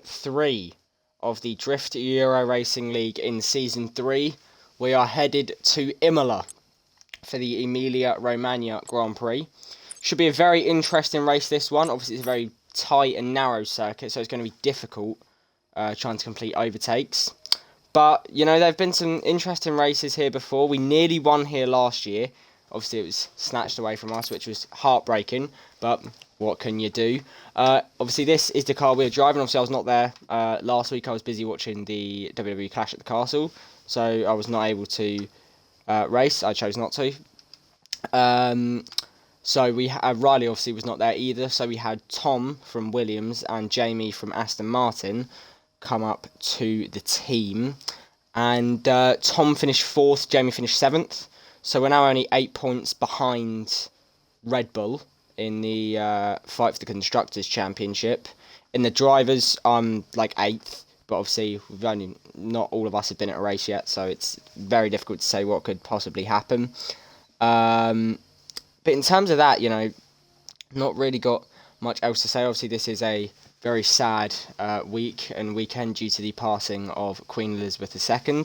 3 of the DriFt Euro Racing League in Season 3. We are headed to Imola for the Emilia Romagna Grand Prix. Should be a very interesting race, this one. Obviously, it's a very tight and narrow circuit, so it's going to be difficult trying to complete overtakes. But, you know, there have been some interesting races here before. We nearly won here last year. Obviously, it was snatched away from us, which was heartbreaking. But what can you do? Obviously, this is the car we're driving. Obviously, I was not there last week. I was busy watching the WWE Clash at the Castle. So I was not able to race. I chose not to. So we Riley obviously was not there either. So we had Tom from Williams and Jamie from Aston Martin come up to the team. And Tom finished 4th, Jamie finished 7th. So we're now only 8 points behind Red Bull in the fight for the Constructors' Championship. In the drivers, I'm like 8th, but obviously not all of us have been at a race yet, so it's very difficult to say what could possibly happen. But in terms of that, you know, not really got much else to say. Obviously, this is a very sad week and weekend due to the passing of Queen Elizabeth II.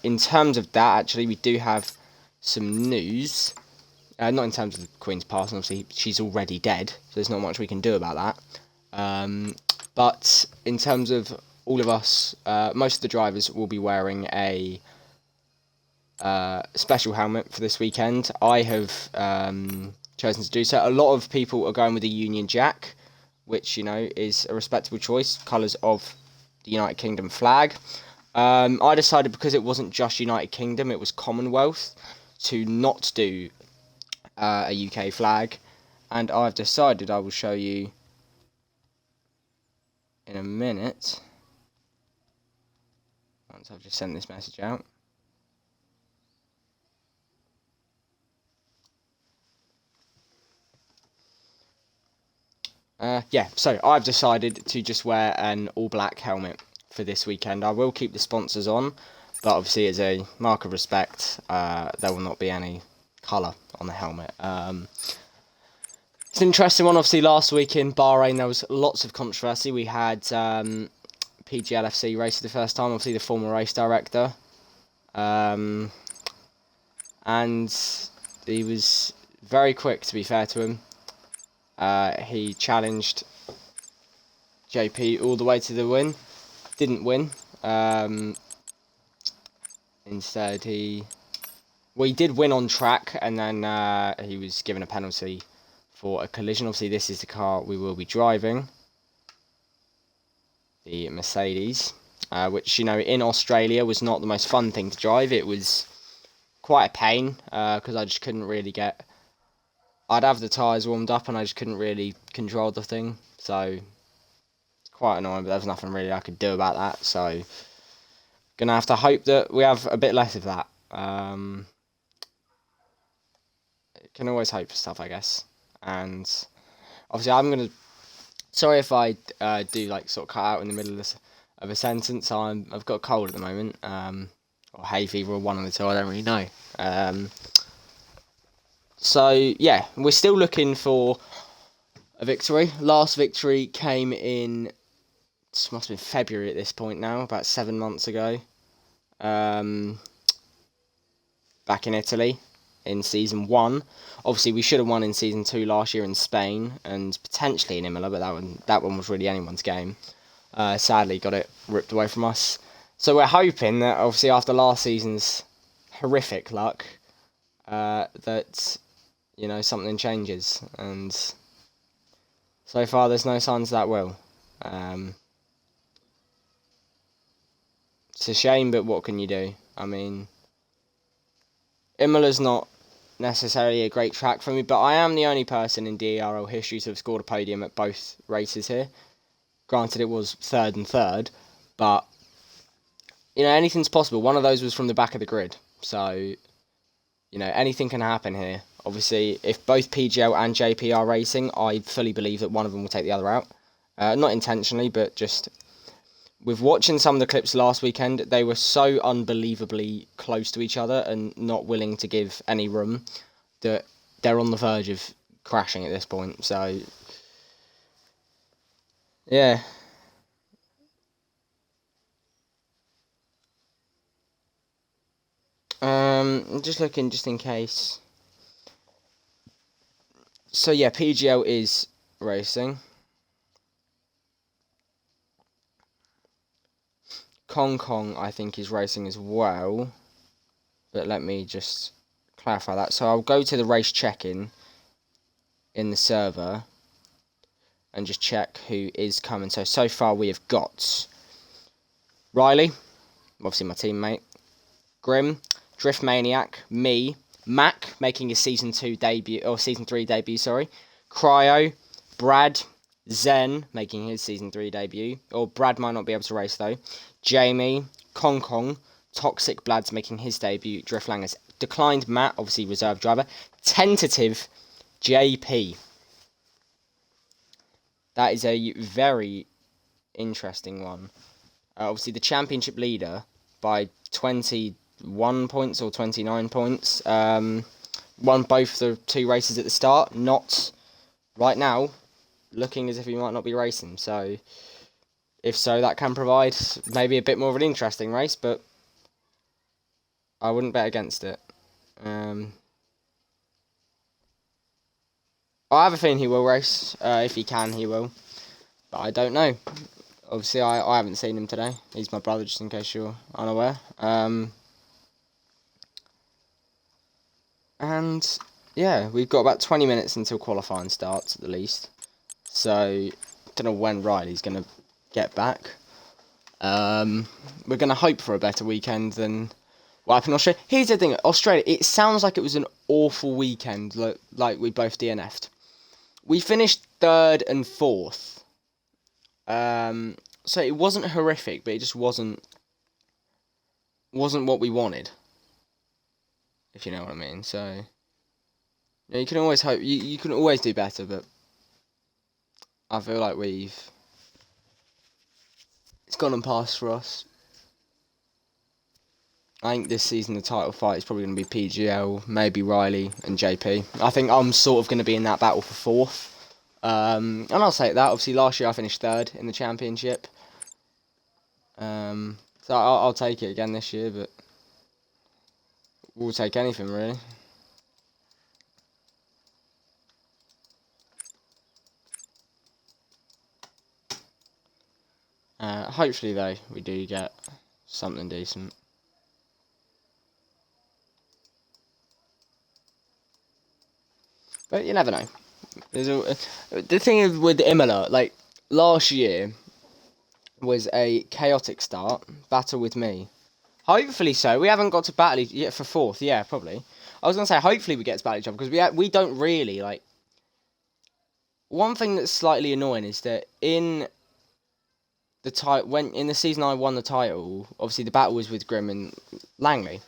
In terms of that, actually, we do have some news. Not in terms of the Queen's passing, obviously, she's already dead, so there's not much we can do about that. But in terms of all of us, most of the drivers will be wearing a special helmet for this weekend. I have chosen to do so. A lot of people are going with the Union Jack, which, you know, is a respectable choice, colours of the United Kingdom flag. I decided, because it wasn't just United Kingdom, it was Commonwealth, to not do a UK flag, and I've decided I will show you in a minute, once I've just sent this message out. So I've decided to just wear an all-black helmet for this weekend. I will keep the sponsors on, but obviously as a mark of respect, there will not be any colour on the helmet. It's an interesting one. Obviously, last week in Bahrain, there was lots of controversy. We had PGLFC race for the first time, obviously the former race director. And he was very quick, to be fair to him. He challenged JP all the way to the win. Didn't win. Instead, he did win on track, and then he was given a penalty for a collision. Obviously, this is the car we will be driving, the Mercedes, which, you know, in Australia was not the most fun thing to drive. It was quite a pain because I just couldn't really get... I'd have the tyres warmed up and I just couldn't really control the thing, so it's quite annoying, but there's nothing really I could do about that, so gonna have to hope that we have a bit less of that. Can always hope for stuff, I guess. And obviously I'm gonna... Sorry if I do like sort of cut out in the middle of a sentence. I've got a cold at the moment, or hay fever, or one of the two, I don't really know. So, yeah, we're still looking for a victory. Last victory came in, this must have been February at this point now, about 7 months ago. Back in Italy, in Season 1. Obviously, we should have won in Season 2 last year in Spain, and potentially in Imola, but that one was really anyone's game. Sadly, got it ripped away from us. So we're hoping that, obviously, after last season's horrific luck, that... you know, something changes, and so far there's no signs that will. It's a shame, but what can you do? I mean, Imola's not necessarily a great track for me, but I am the only person in DRL history to have scored a podium at both races here. Granted, it was third and third, but, you know, anything's possible. One of those was from the back of the grid, so, you know, anything can happen here. Obviously, if both PGL and JP are racing, I fully believe that one of them will take the other out. Not intentionally, but just with watching some of the clips last weekend, they were so unbelievably close to each other and not willing to give any room that they're on the verge of crashing at this point. So, yeah, I'm just looking just in case. So yeah, PGL is racing. Kong Kong, I think, is racing as well. But let me just clarify that. So I'll go to the race check-in in the server and just check who is coming. So far we have got Riley, obviously my teammate, Grim, Drift Maniac, me, Mac making his season 2 debut, or season 3 debut, sorry, Cryo, Brad, Zen making his season 3 debut, or Brad might not be able to race though, Jamie, Kong Kong, Toxic Blads making his debut, Drift Langers declined, Matt, obviously reserve driver, tentative JP. That is a very interesting one. Obviously, the championship leader by 21 points or 29 points. Won both the 2 races at the start. Not right now, looking as if he might not be racing. So, if so, that can provide maybe a bit more of an interesting race, but I wouldn't bet against it. I have a feeling he will race. If he can, he will. But I don't know. Obviously, I haven't seen him today. He's my brother, just in case you're unaware. And yeah, we've got about 20 minutes until qualifying starts at the least. So, don't know when Riley's going to get back. We're going to hope for a better weekend than what happened in Australia. Here's the thing, Australia, it sounds like it was an awful weekend, like we both DNF'd. We finished 3rd and 4th. So it wasn't horrific, but it just wasn't what we wanted. If you know what I mean. So yeah, you can always hope you can always do better, but I feel like it's gone and passed for us. I think this season the title fight is probably going to be PGL, maybe Riley and JP. I think I'm sort of going to be in that battle for 4th. And I'll say that. Obviously, last year I finished 3rd in the championship. So I'll take it again this year, but we'll take anything really. Hopefully, though, we do get something decent. But you never know. The thing is with Emilia, like, last year was a chaotic start. Battle with me. Hopefully so. We haven't got to battle yet for 4th. Yeah, probably. I was going to say, hopefully we get to battle each other, because we don't really, like... One thing that's slightly annoying is that in the season I won the title, obviously the battle was with Grim and Langley.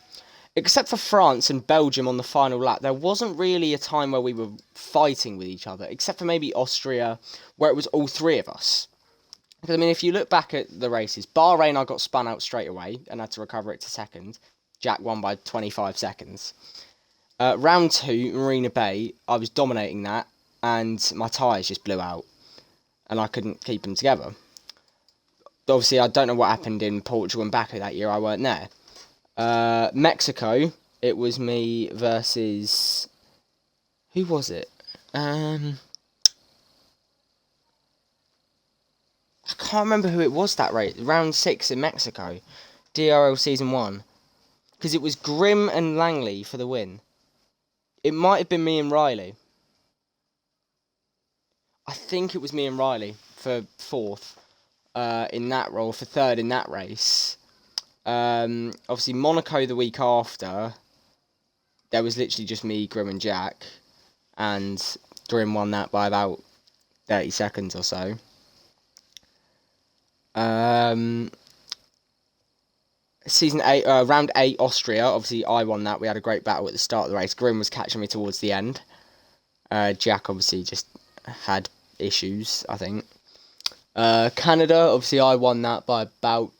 Except for France and Belgium on the final lap, there wasn't really a time where we were fighting with each other, except for maybe Austria, where it was all 3 of us. Because, I mean, if you look back at the races, Bahrain I got spun out straight away and had to recover it to 2nd. Jack won by 25 seconds. Round 2, Marina Bay, I was dominating that, and my tyres just blew out, and I couldn't keep them together. Obviously, I don't know what happened in Portugal and Baku that year, I weren't there. Mexico, it was me versus... Who was it? I can't remember who it was that race. Round 6 in Mexico. DRL Season 1. Because it was Grim and Langley for the win. It might have been me and Riley. I think it was me and Riley for 4th in that role, for 3rd in that race. Obviously, Monaco the week after, there was literally just me, Grim and Jack. And Grim won that by about 30 seconds or so. Season 8, round 8, Austria. Obviously, I won that. We had a great battle at the start of the race. Grim was catching me towards the end. Jack obviously just had issues, I think. Canada, obviously, I won that by about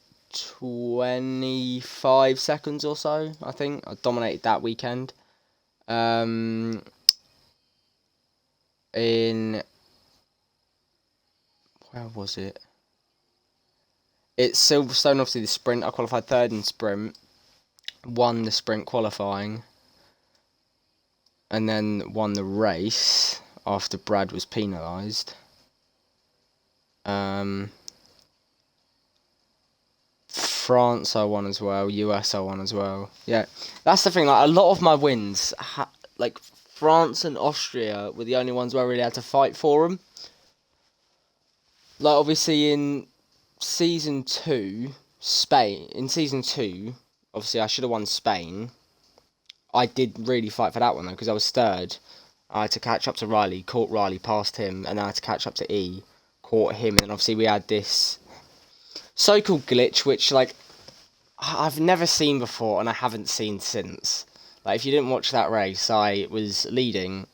25 seconds or so, I think. I dominated that weekend. Where was it? It's Silverstone, obviously the sprint. I qualified 3rd in sprint. won the sprint qualifying, and then won the race after Brad was penalised. France I won as well, US I won as well. Yeah, that's the thing, like, a lot of my wins, like, France and Austria were the only ones where I really had to fight for them. Like, obviously in Season 2, obviously I should have won Spain. I did really fight for that one though, because I was third. I had to catch up to Riley, caught Riley, passed him, and then I had to catch up to E, caught him, and then obviously we had this so-called glitch, which, like, I've never seen before and I haven't seen since. Like, if you didn't watch that race, I was leading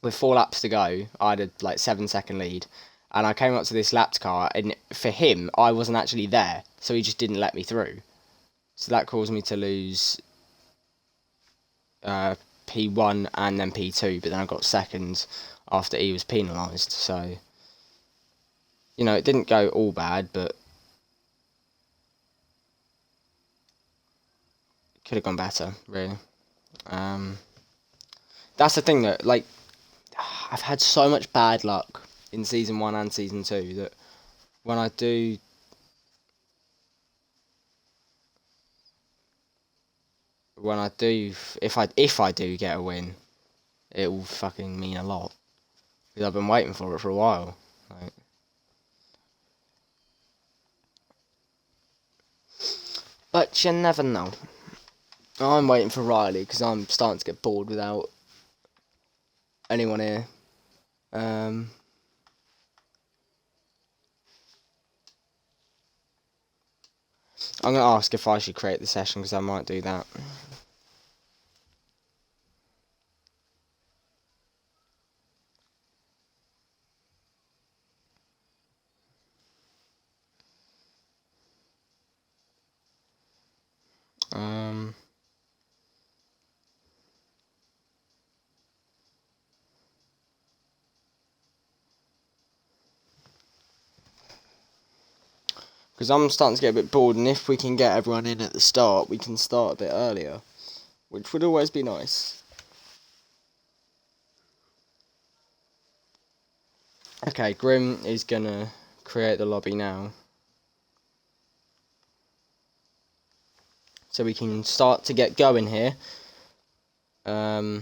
with 4 laps to go. I had a, like, 7-second lead, and I came up to this lapped car, and for him, I wasn't actually there, so he just didn't let me through. So that caused me to lose P1 and then P2, but then I got second after he was penalised. So, you know, it didn't go all bad, but it could have gone better, really. That's the thing, that, like, I've had so much bad luck in Season 1 and Season 2 that when I do... if I do get a win, it will fucking mean a lot. Because I've been waiting for it for a while. Like, but you never know. I'm waiting for Riley because I'm starting to get bored without anyone here. I'm going to ask if I should create the session because I might do that. Because I'm starting to get a bit bored, and if we can get everyone in at the start, we can start a bit earlier, which would always be nice. Okay, Grim is going to create the lobby now. So we can start to get going here. Yeah,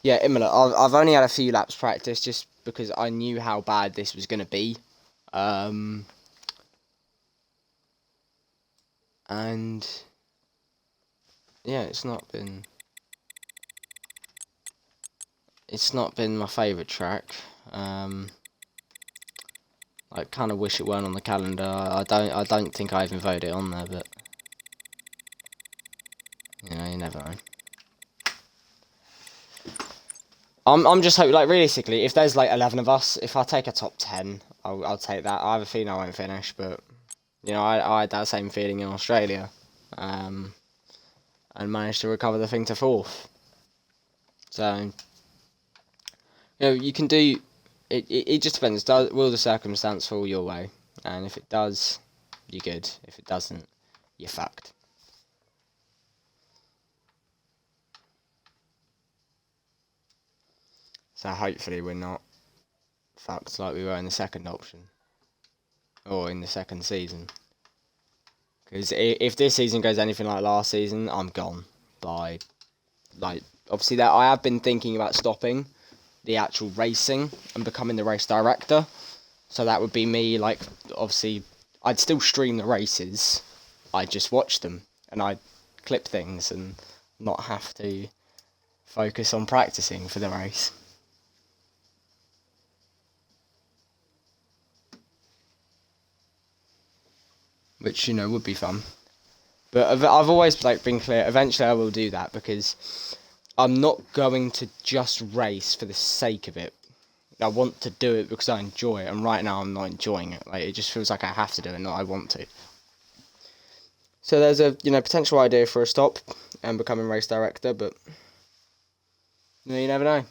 Emilia, I've only had a few laps practice just because I knew how bad this was going to be. And yeah, it's not been my favourite track. I kind of wish it weren't on the calendar. I don't think I even voted it on there, but you know, you never know. I'm just hoping, like, realistically, if there's like 11 of us, if I take a top 10, I'll take that. I have a feeling I won't finish, but you know, I had that same feeling in Australia, and managed to recover the thing to 4th. So, you know, you can do it. It just depends. Will the circumstance fall your way? And if it does, you're good. If it doesn't, you're fucked. So hopefully we're not fucked like we were in the second option. Or in the second season. Because if this season goes anything like last season, I'm gone. By, like, obviously that I have been thinking about stopping the actual racing and becoming the race director. So that would be me, like, obviously, I'd still stream the races. I'd just watch them. And I'd clip things and not have to focus on practicing for the race. Which, you know, would be fun. But I've always, like, been clear, eventually I will do that, because I'm not going to just race for the sake of it. I want to do it because I enjoy it, and right now I'm not enjoying it. Like, it just feels like I have to do it, not I want to. So there's a, you know, potential idea for a stop and becoming race director, but you know, you never know.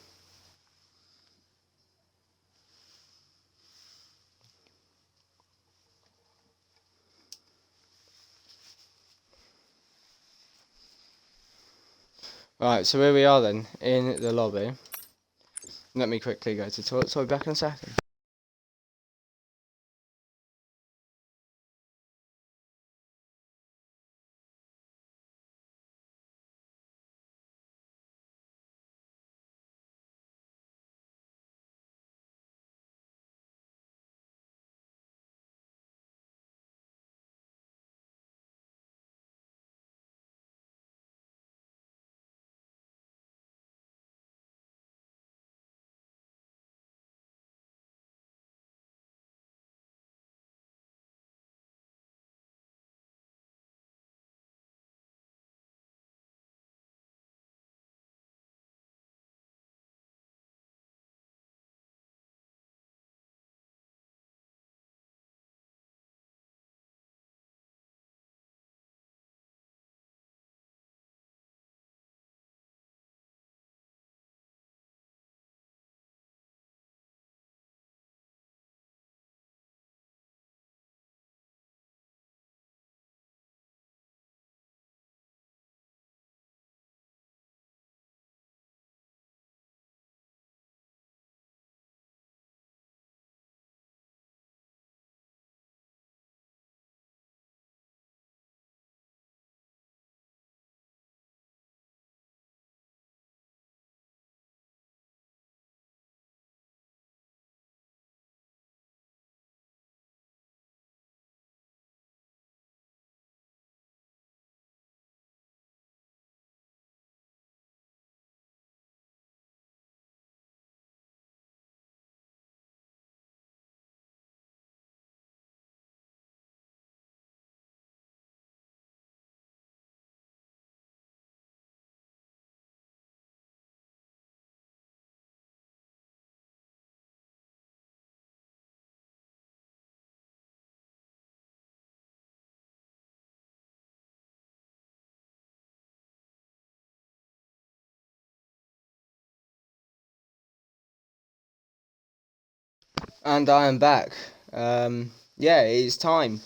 Right, so here we are then, in the lobby. Let me quickly go to the toilet, so I'll be back in a second. And I am back. Yeah, it is time.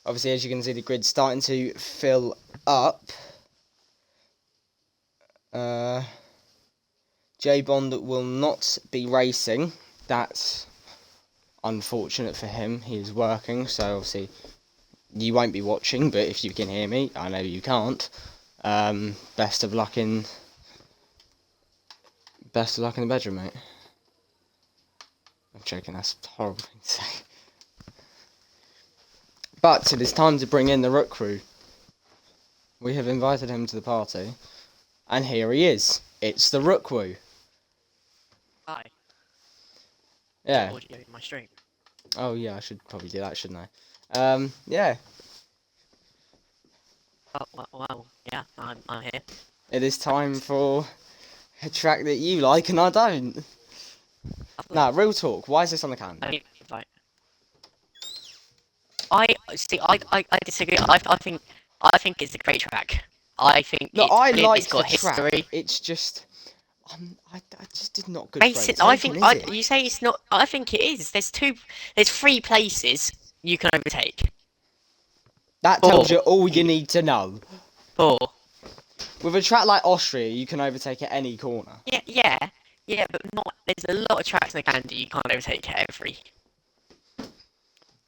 Obviously, as you can see, the grid's starting to fill up. J-Bond will not be racing. That's unfortunate for him. He is working, so obviously you won't be watching, but if you can hear me, I know you can't. Best of luck in the bedroom, mate. I'm joking, that's a horrible thing to say. But it is time to bring in the Rook crew. We have invited him to the party, and here he is. It's the Rookwoo. Hi. Yeah. Audio in my stream. Oh yeah, I should probably do that, shouldn't I? Yeah. Oh, well, yeah, I'm here. It is time for a track that you like and I don't. Nah, real talk. Why is this on the calendar? I see. I disagree. I think it's a great track. I think No, it's I brilliant. like It's got the track. history. It's just, I just did not good for Basic. I overtaking, think. is it? You say it's not. I think it is. There's 3 places you can overtake. That Four. tells you all you need to know. 4. With a track like Austria, you can overtake at any corner. Yeah, but not. There's a lot of tracks in the calendar you can't overtake at every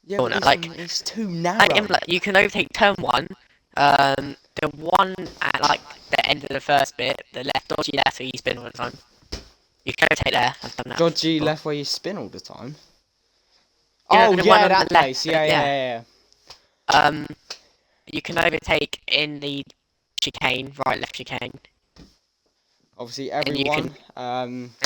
Yeah, but corner. this one is too narrow. Emilia, you can overtake turn 1. The one at like the end of the first bit, the dodgy left where you spin all the time. You can overtake there. I've done that. Dodgy before. left where you spin all the time. You know, Oh the one yeah, on that the left, place. Yeah. You can overtake in the chicane, right, left chicane. Obviously, And everyone.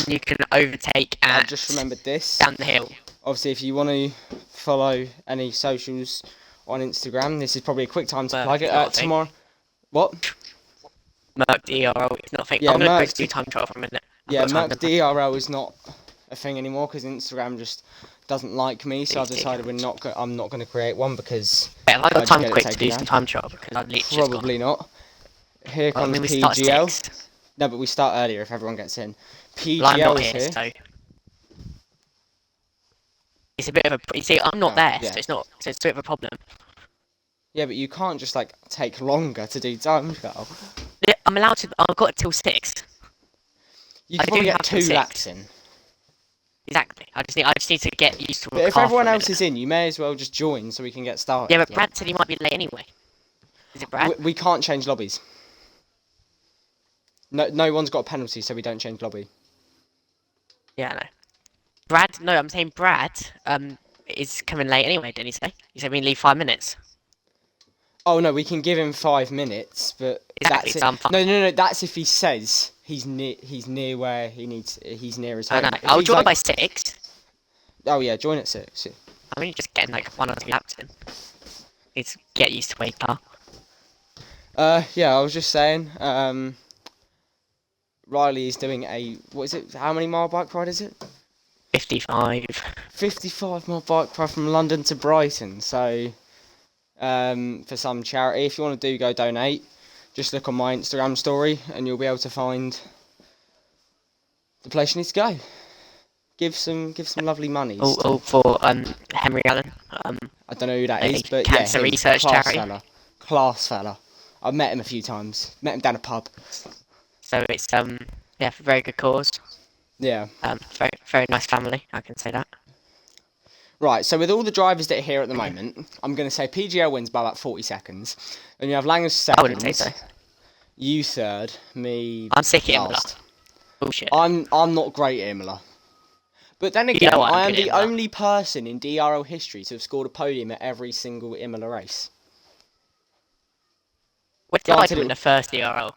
you can overtake I at just remembered this. down the hill. Obviously, if you want to follow any socials on Instagram, this is probably a quick time to plug it. Tomorrow. What? Merc DRL, it's not a thing. Yeah, I'm going to Merc go do time trial for a minute. Yeah, Merc DRL is not a thing anymore because Instagram just doesn't like me, so I've decided I'm not going to create one because yeah, I got time quick to do down. some time trial because I've literally Probably not. Here well, comes we start at PGL. 6. No, but we start earlier if everyone gets in. PGL Well, I'm not is here, here. so it's a bit of a. You see, I'm not there, yeah. so it's not. So it's a bit of a problem. Yeah, but you can't just like take longer to do time trial. Yeah, I'm allowed to. I've got till 6. You I can probably do get have till 2 laps 6. in. Exactly. I just need to get used to a But if car for everyone a else minute. is in, you may as well just join so we can get started. Yeah, but Like, Brad said he might be late anyway. Is it Brad? we can't change lobbies. No one's got a penalty, so we don't change lobby. Yeah, I know. Brad? No, I'm saying Brad. Is coming late anyway. Didn't he say? He said we leave 5 minutes. Oh no, we can give him 5 minutes, but Exactly. that's it. So I'm fine. No. That's if he says he's near. He's near where he needs. He's near his I home. know. If I'll he's join like, by 6. oh yeah, join at 6. I'm only just getting like 1 or 2 laps in. Need to get used to a car. Yeah, I was just saying. Riley is doing a, what is it? How many mile bike ride is it? 55. 55-mile bike ride from London to Brighton. So, for some charity, if you want to go donate. Just look on my Instagram story, and you'll be able to find the place you need to go. Give some lovely money. All for Henry Allen. I don't know who that A is, but cancer yeah, him, research class charity. fella, class fella. I've met him a few times. Met him down a pub. So it's yeah, for very good cause. Yeah. Very very nice family. I can say that. Right, so with all the drivers that are here at the moment, I'm going to say PGL wins by about 40 seconds. And you have Langer's I second. wouldn't say so. You third. Me I'm sick of Imola. last. Bullshit. I'm not great at Imola. But then You again, know I'm I am good at the Imola. only person in DRL history to have scored a podium at every single Imola race. What did I Granted, do in the first DRL?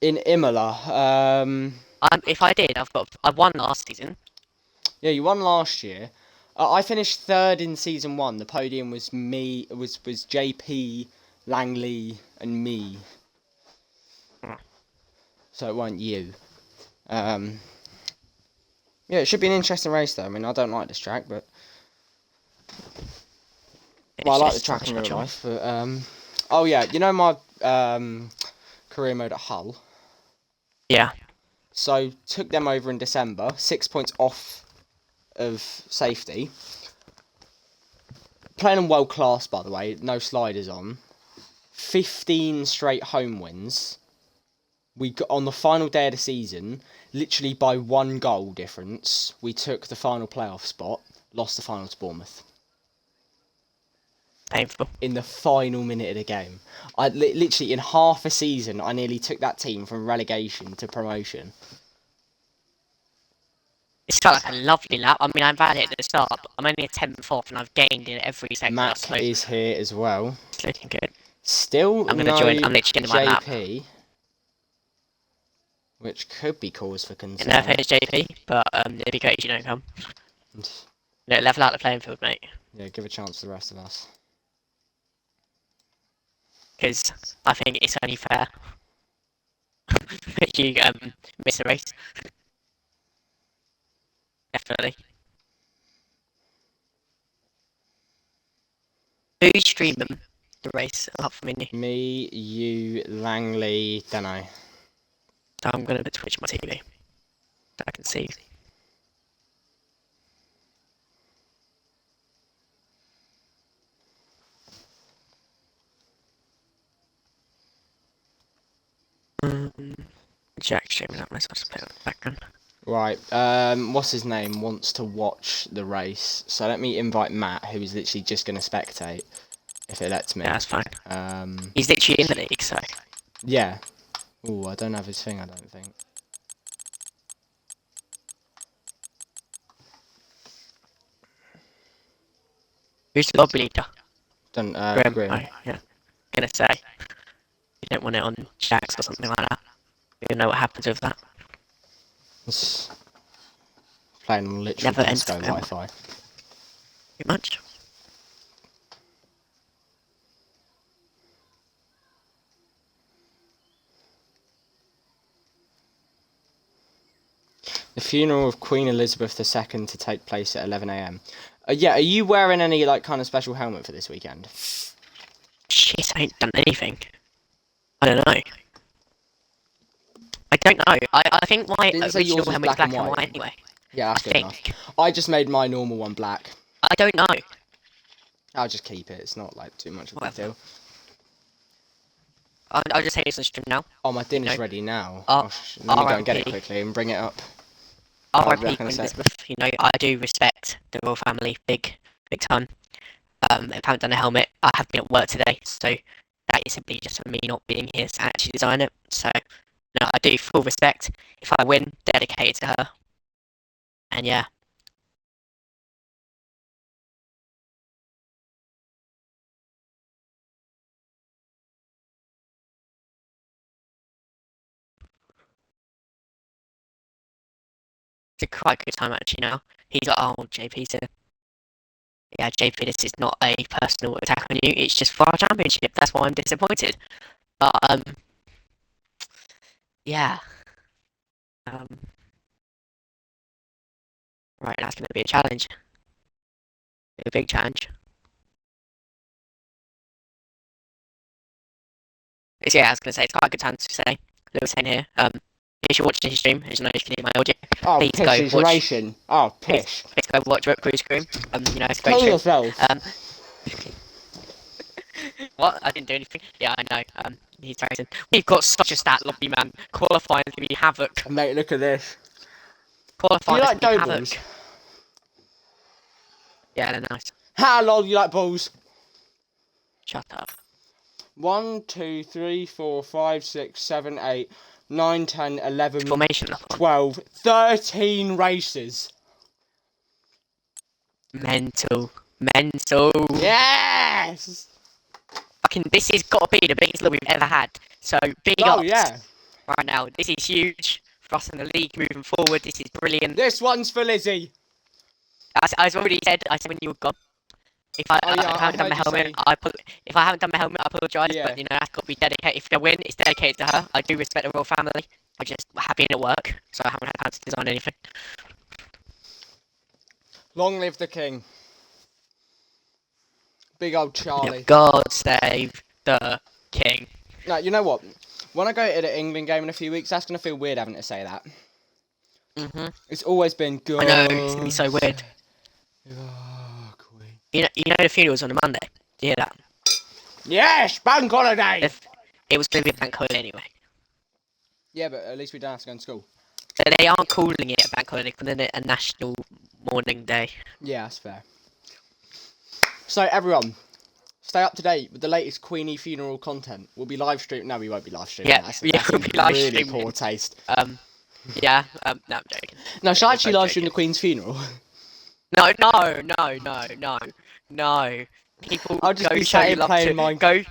in Imola, If I did, I won last season. yeah, you won last year. I finished third in season 1. The podium was me, was JP, Langley, and me. So it weren't you. Yeah, it should be an interesting race though. I mean, I don't like this track, but well, I like the track in real life. But oh yeah, you know my career mode at Hull. Yeah. So took them over in December. 6 points off of safety. Playing them world class, by the way. No sliders on. 15 straight home wins. We got on the final day of the season, literally by 1 goal difference, we took the final playoff spot, lost the final to Bournemouth. Painful. In the final minute of the game. I literally, in half a season, I nearly took that team from relegation to promotion. It's felt like a lovely lap. I mean, I'm bad at the start, but I'm only a 10th off, and I've gained in every sector. Mac So is here as well. it's looking good. Still I'm gonna no join. I'm literally in my lap. JP, which could be cause for concern. Never finished JP, but it'd be great if you don't come. No, level out the playing field, mate. Yeah, give a chance to the rest of us. Because I think it's only fair that you miss a race. Definitely. Who's streaming the race apart from me? Me, you, Langley, dunno. So I'm gonna switch my TV so I can see. Jack streaming up myself to play on the background. Right, what's his name wants to watch the race, so let me invite Matt, who is literally just going to spectate, if it lets me. Yeah, that's fine. Um, He's literally in the league, so. yeah. Ooh, I don't have his thing, I don't think. Who's the lobby leader? Don't, Grim. Oh, yeah. Gonna say. You don't want it on Jax or something like that. You know what happens with that. It's playing on literally Never Tesco ends. Wi-Fi. Too much. The funeral of Queen Elizabeth II to take place at 11 AM. Yeah, are you wearing any, like, kind of special helmet for this weekend? Shit, I ain't done anything. I don't know. I don't know. I think my Didn't say original yours was helmet was black black and and white. white anyway. Yeah, that's I good enough. I just made my normal one black. I don't know. I'll just keep it, it's not, like, too much of a big Whatever. deal. I'll just say it's on stream now. Oh, my dinner's No. ready now. Uh, Let me go and get it RIP. quickly and bring it up. R.I.P. back in Queen a sec. Elizabeth. You know, I do respect the royal family, big time. If I haven't done a helmet, I have been at work today, so that is simply just for me not being here to actually design it. So, no, I do full respect. If I win, dedicated to her. And yeah. It's a quite good time actually now. He's like, oh, JP's a... Yeah, JP, this is not a personal attack on you, it's just for our championship. That's why I'm disappointed. But, yeah. Right, that's going to be a challenge. A big challenge. Yeah, I was going to say, it's quite a good time to say. Little saying here. If you're watching his stream, as you know, you can hear my audio. Oh, Please pish, go he's watch. racing. Oh, pish. Please go watch Prix stream. You know, it's a great Kill stream. yourself. What? I didn't do anything. Yeah, I know. He's racing. We've got such a stat lobby, man. Qualifying to be havoc. Mate, look at this. Qualifying Do you like to be dough havoc. balls? Yeah, they're nice. How lol, you like balls? Shut up. 1, 2, 3, 4, 5, 6, 7, 8, 9, 10, 11, Formation. 12, 13 races. Mental. Yes! Fucking, this has got to be the biggest lobby we've ever had. So, big Oh, ups yeah. right now. This is huge for us in the league moving forward. This is brilliant. This one's for Lizzie. As I've already said, I said when you were gone. If I haven't done my helmet, if I haven't done my helmet, I apologise. Yeah. But you know, that's got to be dedicated. If they win, it's dedicated to her. I do respect the royal family. I just have been at work, so I haven't had time to design anything. Long live the king. Big old Charlie. God save the king. No, you know what? When I go to the England game in a few weeks, that's going to feel weird having to say that. It's always been good. I know, it's going to be so weird. You know the funeral's on a Monday. Do you hear that? Yes, bank holiday! It was going to be a bank holiday anyway. Yeah, but at least we don't have to go to school. So they aren't calling it a bank holiday, calling it a national mourning day. Yeah, that's fair. So, everyone, stay up to date with the latest Queenie funeral content. We'll be live streaming. No, we won't be live streaming. Yeah, we'll be live really streaming. Poor taste. Yeah, no, I'm joking. No, shall I actually I'm live stream the joking. Queen's funeral? No. People I'll just go be show sat here love playing to my... go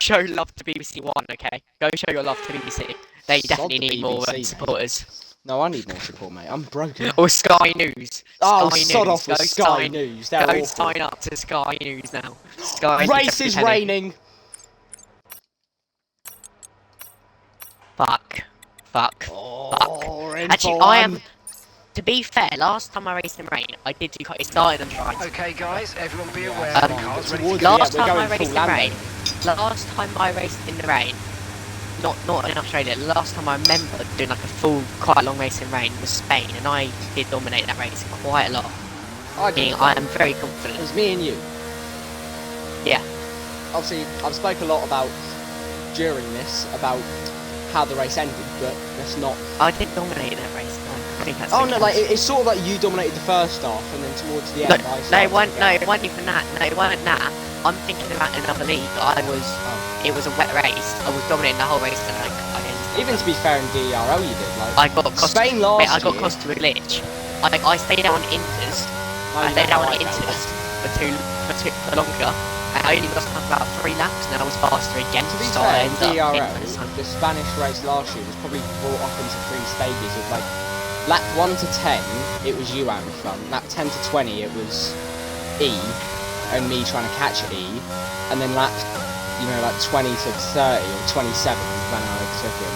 show love to BBC One, okay? Go show your love to BBC. They Sod definitely the need more BBC, mate. supporters. No, I need more support, mate. I'm broken. Or Sky News. Oh, Sky sod News. off with Go Sky News. They're Go awful. sign up to Sky News now. Sky News Race every is penny. raining. Fuck. Oh, we're in Actually, for I one. am. To be fair, last time I raced in rain, I did do quite. It started on dry. Okay, guys, everyone be aware. come the on, car's we're ready to towards go. the- Last we're time I going raced full in Lambo. rain. Last time I raced in the rain. Not in Australia. The last time I remember doing like a full, quite long race in rain was Spain, and I did dominate that race quite a lot. I am very It confident. was me and you. Yeah. Obviously, I've spoke a lot about during this about how the race ended, but that's not. I did dominate that race. I think that's. Oh the no, like case. it's sort of like you dominated the first half, and then towards the No, end, I it started wasn't. to No, get- it wasn't even that. No, it wasn't that. I'm thinking about another league. It was a wet race. I was dominating the whole race, and Even to be fair in DRL, you did like. I got cost. Spain last Mate, I got year. cost to a glitch. I stayed out on Inters. I stayed out on Inters for longer. And I only lost about 3 laps, and I was faster again. To be so fair, I in ended up DRL, getting this time. the Spanish race last year was probably brought up into 3 stages of like lap 1 to 10, it was you out in front. Lap 10 to 20, it was E and me trying to catch E, and then lap, like 20 to 30 or 27 when I took him.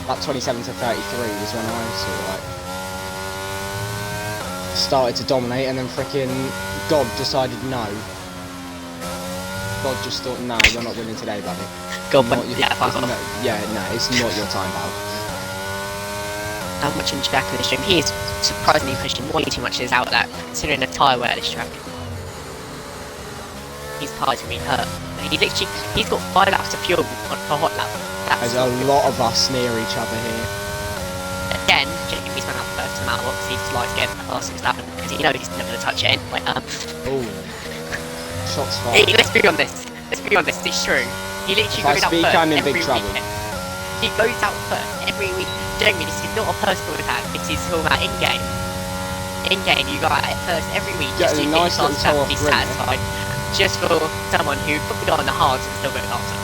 Lap 27 to 33 was when I sort of like started to dominate, and then freaking God decided no. God just thought, no, we're not winning today, buddy. God, Not but your- yeah, fuck it's off. no, yeah, no, it's not your time, pal. I'm watching Jack in the stream. He is surprisingly pushing way too much of his outlet, considering the tyre wear this track. his tyres will be hurt. He's got 5 laps of fuel on a hot lap. There's a lot of us near each other here. Again, Jamie's went up first in that box. He's like getting past his lap because he knows he's never going to touch it anyway. Oh, shots fired. Hey, let's be honest. It's true. He literally goes out first I'm in every big trouble. weekend. He goes out first every week. Jamie, this is not a personal attack. This is all about in-game. In-game, you go out first every week just to a get nice little toe yourself off satisfied. Just for someone who probably got on the hards and still got it after.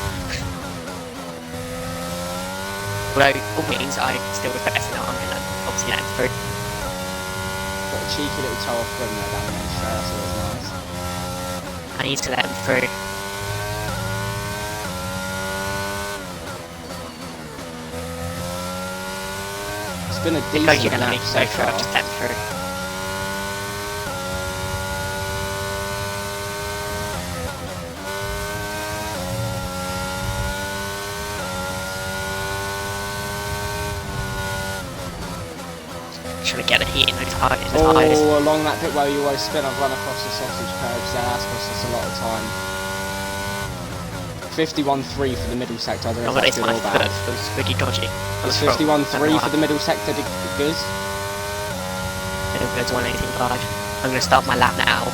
Although, all means, I still respect that I'm going to obviously land through. Got a cheeky little toe off rim there down the main straight, that's always nice. I need to let him through. It's been a Because decent you're going to lap need to so go through, far. I've just let him through. Trying to get the heat in those tires. Oh, along that bit where you always spin, I've run across the sausage curbs there, that's cost us a lot of time. 51.3 for the middle sector, I don't know if that's good or bad. It was really dodgy. It's 51.3 for the middle sector, good? Middle goes 118.5. I'm going to start my lap now.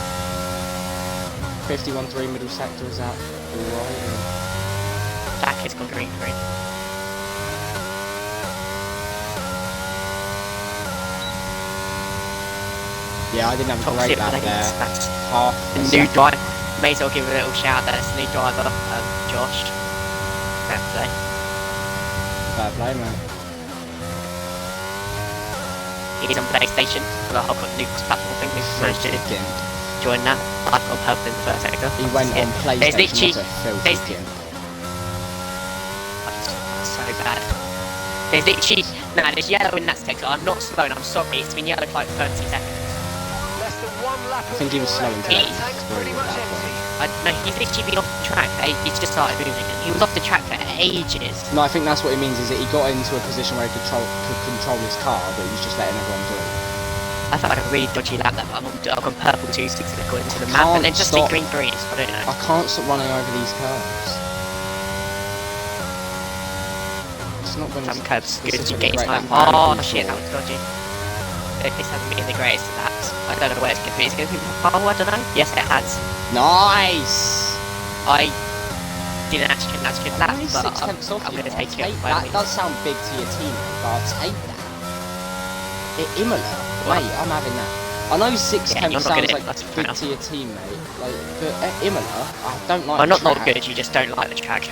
51.3 middle sector, is that alright? Jack has gone green. Yeah, I didn't have a great lap there. That's Half a new driver. May as well give a little shout out. That's the new driver, Josh. Fair play. Fair play, mate. He's on PlayStation. I've got the new platform thing. We've managed to Gimp. join that. I've got purple in the first sector. He went on There's PlayStation, literally- what a filthy there's- gimp. That's so bad. There's literally... Nah, there's yellow in that sector. I'm not slow, and I'm sorry. It's been yellow for like 30 seconds. Less than 1 lap I think he was slow in the time. tank's pretty much empty. No, he's literally been off the track. He's just started moving. He was off the track for ages. No, I think that's what it means, is that he got into a position where he could control his car, but he was just letting everyone do it. I felt like a really dodgy lap that I've gone purple 2-6 according to the map, and then just stop. green 3s. I don't know. I can't stop running over these curves. It's not going to... Some curbs good to get get time. Oh shit, that was dodgy. This hasn't been the greatest of laps. I don't know where it's going to be. It's going to be oh, I don't know. Yes, it has. Nice! I didn't actually think that's a good lap, Only but 6 tenths off I'm you, going to I'll take it. that. Does sound big to your teammate, but I'll take that. Imola, mate, I'm having that. I know 6 Yeah, tenths you're not sounds good at like it, that's fair big enough. to your teammate, like, but at Imola, I don't like Well, the not track. good, you just don't like the track.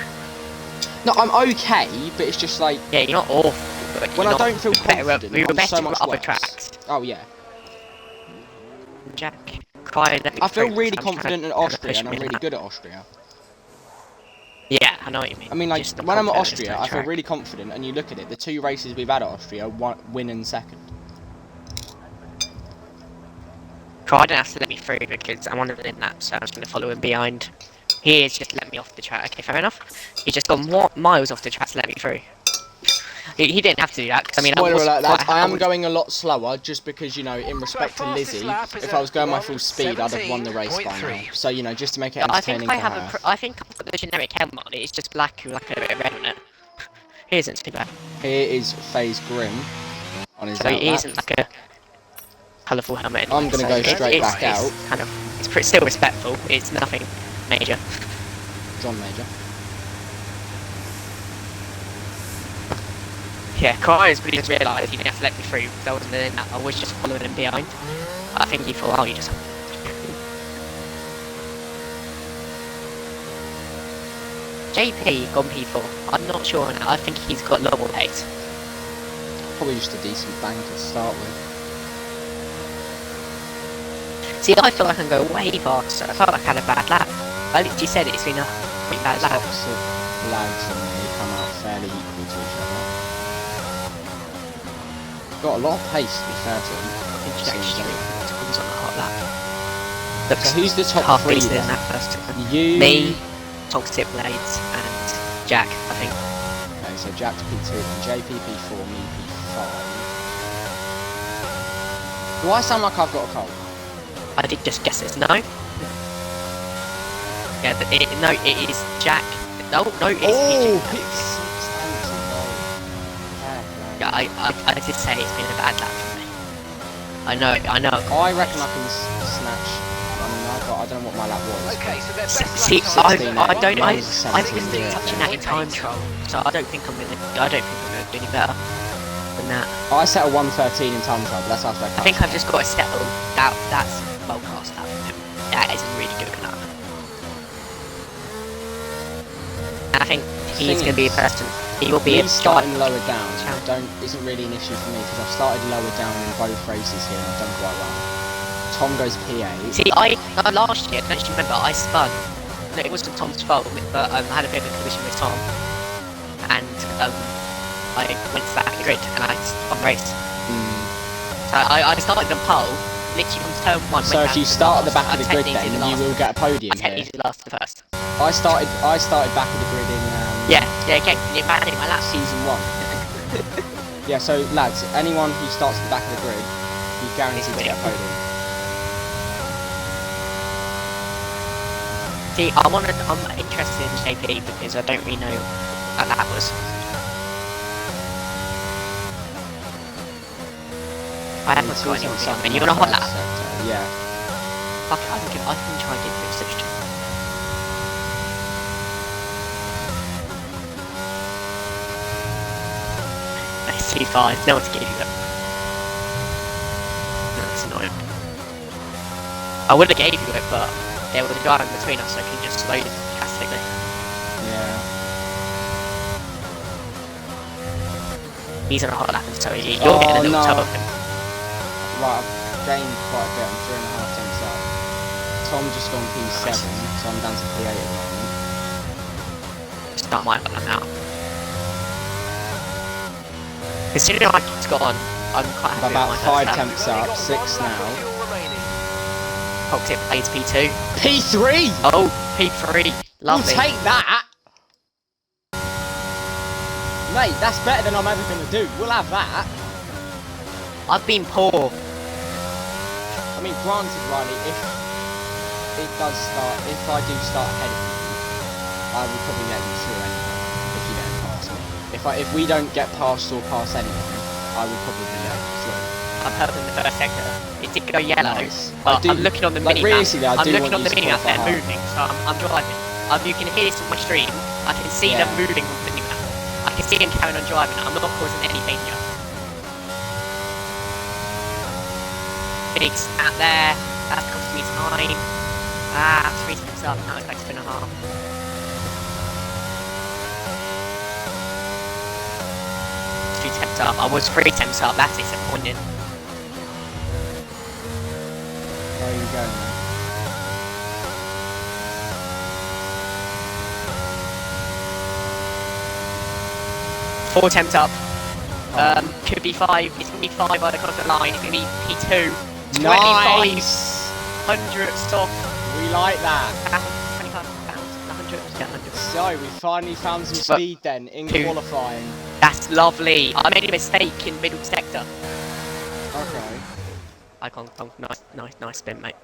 No, I'm okay, but it's just like, Yeah, you're not awful. But when you're I not don't feel confident, we were I'm better so much at other worse. tracks. Oh yeah. Jack, crying. I feel really confident in Austria, and I'm really good at Austria. Yeah, I know what you mean. I mean, like, Just not when I'm at confident in Austria, this I feel track. really confident, and you look at it, the 2 races we've had at Austria, win in second. Cry didn't have to let me through because I'm on the lap, so I was going to follow him behind. He has just let me off the track. Okay, fair enough. He's just gone miles off the track to let me through. He didn't have to do that, because I mean, Spoiler alert, lads, I am was- going a lot slower, just because, you know, in respect to fastest Lizzie, lap is if I was going my at full speed, I'd have won the race by now. 1:17.3. So, you know, just to make it I entertaining think I for have her. I think I've got the generic helmet on it. It's just black with like a bit of red on it. It isn't too bad. Here is FaZe Grim on his So it outlap. isn't like a colourful helmet. Anyway, I'm gonna so go straight back out. It's kind of still respectful. It's nothing major. John Major. Yeah, Cryer's really just realised he didn't have to let me through because I wasn't in that. I was just following him behind. I think he thought, oh, you just. JP gone P4. I'm not sure now. I think he's got lower pace. Probably just a decent bank to start with. See, I feel like I can go way faster. I felt like I had a bad lap. I literally said it's been a pretty bad lap. Opposite lads and they come out fairly equal to each other. Got a lot of pace, to be fair to him. Introduction on a hot lap. So who's the top half 3 decent in then? that first. You... Me, Toxic Blades, and Jack, I think. Okay, so Jack's P2 and JP P4, me P5. Do I sound like I've got a cold? I did just guess it. No? Yeah, no, it is Jack. No, it's Oh, PG. P6 Yeah, I did say it's been a bad lap for me. I know. I reckon I can snatch. I don't know what my lap was. Okay, so their best See, lap time is I don't. Mine was a I've 17 been here, I touching think. that in time trial, so I don't think I'm gonna do any better than that. I set a 1:13 in time trial, but that's after I think I've just got to settle. That's well past that for him. That is a really good lap. I think he's going to be a person. He will be me a starting lower down Challenge. isn't really an issue for me because I've started lower down in both races here and I've done quite well. Tom goes P8. See, last year, don't you remember? I spun. No, it wasn't Tom's fault, but I had a bit of a collision with Tom, and I went to the back of the grid and I spun race. So I started on pole, literally from turn 1. So if you start at the back of the grid, then you will get a podium I here. technically last to first. I started back of the grid in Okay, you ran in my lap. season 1. Yeah, so lads, anyone who starts at the back of the grid, you guaranteed to get a podium. See, I'm interested in JP because I don't really know what that was. I haven't got anyone behind me. You want a hot lap? Yeah. I can try and get through switch to. Nice T5. No one's gave you that. No, that's annoying. I would have gave you it, but there was a guy in between us, so I can just slow it drastically. Yeah. He's on a hot lap, so you're getting a little toe of him. Right, I've gained quite a bit. I'm 3.5 tenths up. Tom just gone P7, so I'm down to P8 at the moment. Start my hot lap now. Considering I just got on, I'm quite happy About with my 5 first lap. tenths up, 6 now. Cockpit plays P2. P3! Oh, P3. Lovely. We'll take that! Mate, that's better than I'm ever going to do. We'll have that. I've been poor. I mean, granted, Riley, if I do start ahead of you, I will probably let you through anyway, if you don't pass me. If we don't get past or pass anyone, I will probably let you through. I'm hurt in the first sector. It did go yellow, Nice. but I'm looking on the like, mini-map. realistically, I'm looking on the want you to mini-map, they're qualify moving, so I'm driving. You can hear this on my stream. I can see them moving on the mini-map. I can see them carrying on driving. I'm not causing any danger. Big snap there. That's cost me time. 3 steps up. Now it's back to 2.5. Two steps up. I was 3 steps up. That's disappointing. There you go, man. 4 attempts up. Could be 5. It's gonna be 5 by the cross the line. It's gonna be P2. 25 Nice! hundredths off. We like that. 25 pounds. 100. Yeah, 100. So, we finally found some speed then in Two. qualifying. That's lovely. I made a mistake in middle sector. Okay. Icon, nice spin, mate.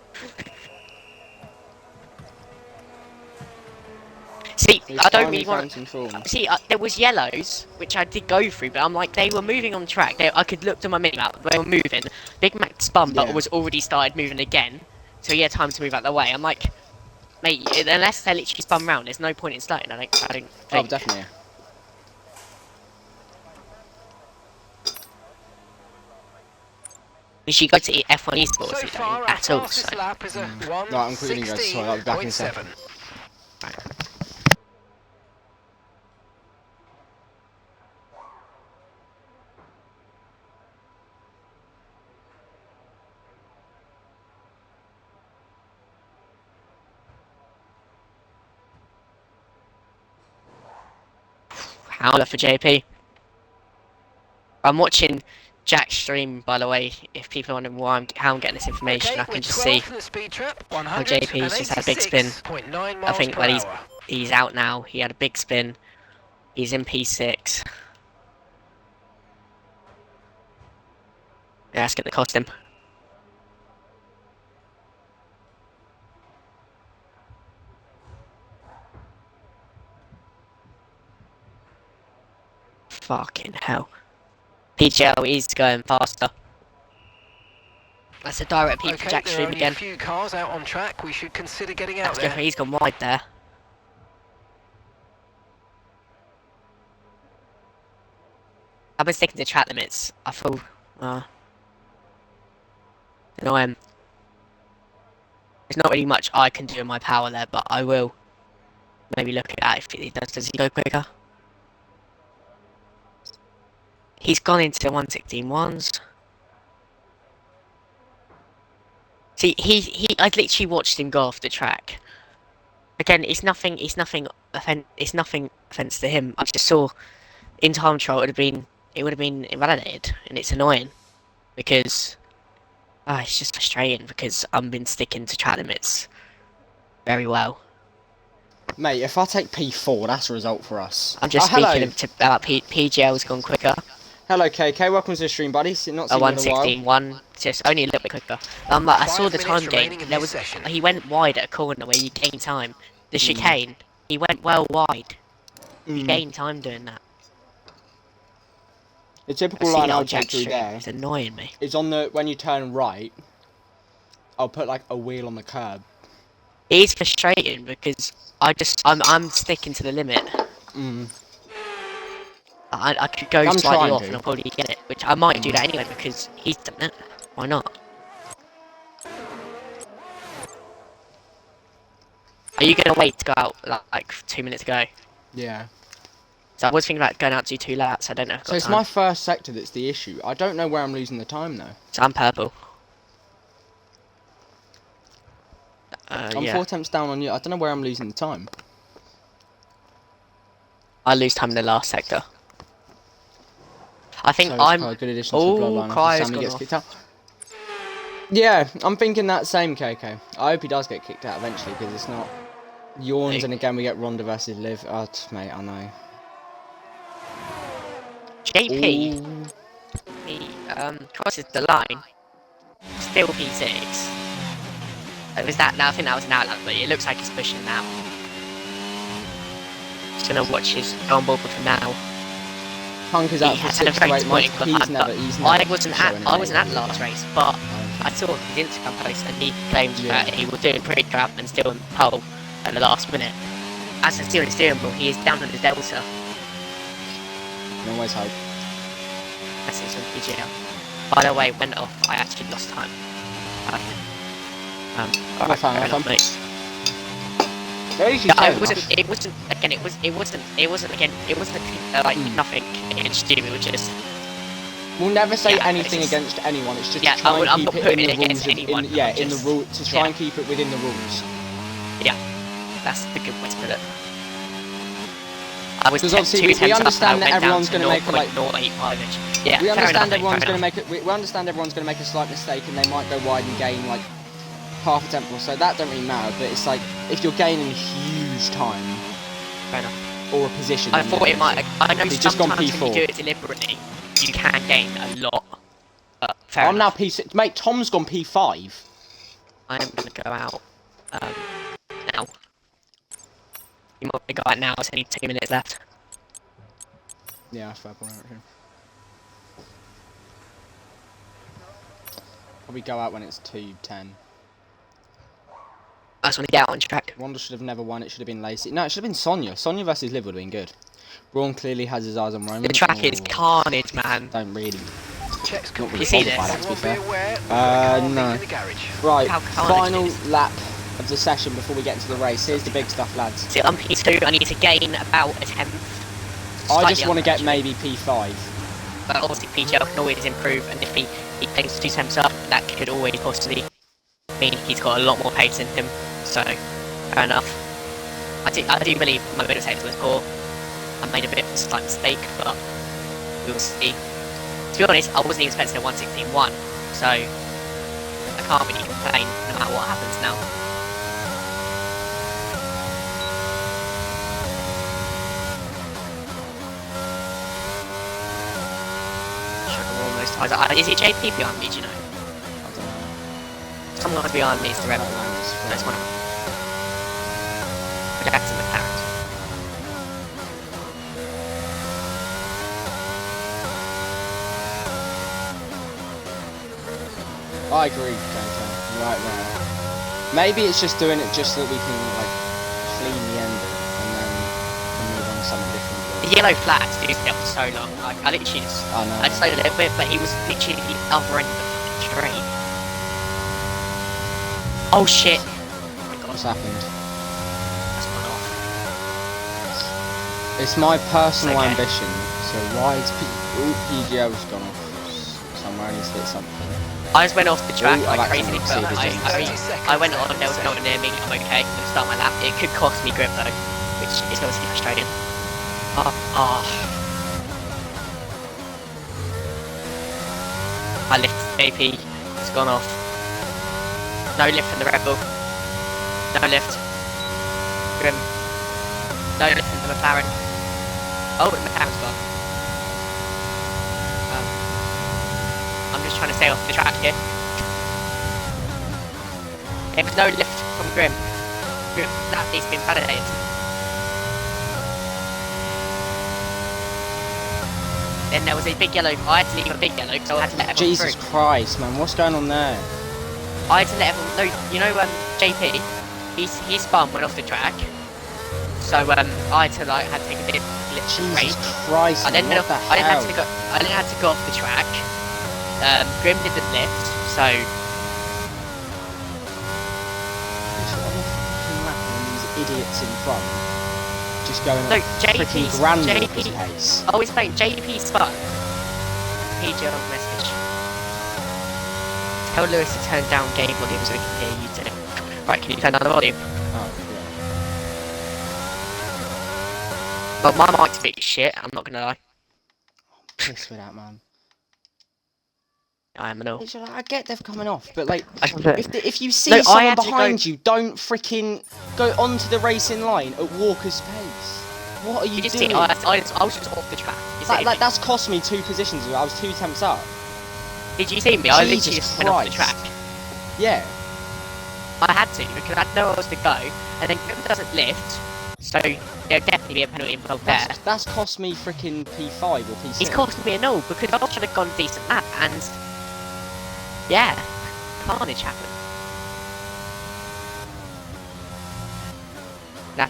See, We've I don't finally really want found some form. See, there was yellows, which I did go through, but I'm like, they were moving on track. I could look to my mini-map, they were moving. Big Mac spun, but Yeah. was already started moving again, so he had time to move out the way. I'm like, mate, unless they literally spun round, there's no point in starting. I don't think. Oh, definitely. We should go to F1 Esports So you far, don't our at all. fastest So. lap is a Right, I'm quickly going to go. Sorry, I'll be back in a second. 1:16.7. Howler for JP. I'm watching Jack's stream, by the way. If people are wondering how I'm getting this information, I can just see how JP's just had a big spin. I think that he's out now. He had a big spin. He's in P6. Yeah, that's gonna cost him. Fucking hell. PGL is going faster. That's a direct peak for Jack there are Stream only again. a few cars out on track. We should consider getting out That's there. he's gone wide there. I've been sticking to track limits. I feel annoying. There's not really much I can do in my power there, but I will maybe look at that if he does. Does he go quicker? He's gone into 116.1s. See, I literally watched him go off the track. Again, it's nothing offense to him. I just saw in time trial it would have been invalidated, and it's annoying because it's just frustrating because I've been sticking to track limits very well. Mate, if I take P4, that's a result for us. I'm just speaking about PGL's gone quicker. Hello, KK. Welcome to the stream, buddy. Not seen you in a while. 116.1, just only a little bit quicker. I saw the time gain. He went wide at a corner where you gain time. The chicane, he went well wide. He gained time doing that. The typical line I'll take through there. It's annoying me. It's on the when you turn right. I'll put like a wheel on the curb. It is frustrating because I'm sticking to the limit. I could go slightly off and I'll probably get it, which I might do that anyway because he's done it. Why not? Are you gonna wait to go out like 2 minutes ago? Yeah. So I was thinking about going out to 2 laps. I don't know. So it's my first sector that's the issue. I don't know where I'm losing the time though. So I'm purple. I'm 4 attempts down on you. I don't know where I'm losing the time. I lose time in the last sector. I think so I'm. A good addition to the bloodline after Sammy gets kicked out. Yeah, I'm thinking that same, KK. I hope he does get kicked out eventually because it's not yawns, and again we get Ronda versus Liv. Oh, mate, I know. JP. He crosses the line. Still P6. Was that? No, I think that was an outlet, but it looks like he's pushing now. Just gonna watch his on board with him now. Punk is out for 6 to 8 months. He's never I wasn't at the last race, but I saw his Instagram post and he claimed that he was doing pretty crap and still in pole at the last minute. As a steering wheel, he is down on his delta. You always hope. That's it on PGL. By the way, went off. I actually lost time. Alright, fair enough, mate. It wasn't nothing against you. It was just. We'll never say anything against anyone. It's just to try and keep it in the rules. In the rule to try and keep it within the rules. Yeah, that's the good way to put it. I was because obviously we understand that everyone's going to make like 0.085-ish. Yeah, we understand everyone's going to make it. We understand everyone's going to make a slight mistake and they might go wide and gain like half a tenth or so. That don't really matter. But it's like if you're gaining huge time, fair enough, or a position. I thought it might. I know just gone P4. When you do it deliberately, you can gain a lot. But fair I'm enough. now P6. Mate, Tom's gone P5. I am going to go out now. You might go out now. It's only 2 minutes left. Yeah, that's fair point. Actually. Probably go out when it's 2:10. I just want to get out on track. Wanda should have never won. It should have been Lacey. No, it should have been Sonia. Sonia versus Liv would have been good. Braun clearly has his eyes on Roman. The track is carnage, man. Don't really. Really you see this? That, to be fair. No. Right, final lap of the session before we get into the race. Here's the big stuff, lads. See, I'm P2. I need to gain about a tenth. I just want to get maybe P5. But obviously PGL can always improve, and if he takes 2 temps up, that could always possibly mean he's got a lot more pace in him. So, fair enough. I do believe my middle sector was poor. I made a bit of a slight mistake, but we'll see. To be honest, I wasn't even expecting a 116.1, so I can't really complain no matter what happens now. Is it JP behind me, do you know? I don't know. Someone behind me is the rebel. That's one of them. Jackson McLaren. I agree, JJ. Right there. Maybe it's just doing it just so that we can like clean the ending and then move on to something different. The yellow flags used to be up for so long. Like I literally just, I know. I just slowed a little bit, but he was literally the other end of the tree. Oh shit! Oh my god, What's happened? that's gone off. It's my personal Okay. ambition. So why is PGO's gone off somewhere? I need to hit something. I just went off the track Ooh, like I've crazy, actually but exceeded I went on, there was no one near me, I'm okay, I'm gonna start my lap. It could cost me grip though, which is obviously frustrating. I lift AP, it's gone off. No lift from the Red Bull. No lift. Grim. No lift from the McLaren. Oh, the McLaren's gone. I'm just trying to stay off the track here. There was no lift from Grim. Grim, that needs to be validated. Then there was a big yellow. I had to leave a big yellow, so I had to let everyone Jesus through. Christ, man, what's going on there? I had to let everyone. No, you know, JP, he spun, went off the track. So I had to take a bit of a break. Jesus Christ, I then man, what the I then hell? had to go off the track. Grim didn't lift, so These idiots in front just going no, at freaking JP's grand pace. Oh, it's fine. JP spun. PJ on message. Tell Lewis to turn down game volume so we can hear you too. Right, can you turn down the volume? Oh, Well, my mic's a bit shit, I'm not gonna lie. pissed with that, man. I am an all. I get they're coming off, but like, I if you see No, I someone had to behind you, don't freaking go onto the racing line at Walker's pace. What are you just doing? see, I was just off the track. You see me? That's cost me 2 positions. I was 2 attempts up. Did you see me? I literally Jesus just went off the track. Christ. Yeah. I had to because I had nowhere else to go, and then Grim doesn't lift, so there'll definitely be a penalty involved there. That's cost me freaking P5 or P6. It's costing me a null because I should have gone a decent lap, and yeah, carnage happened.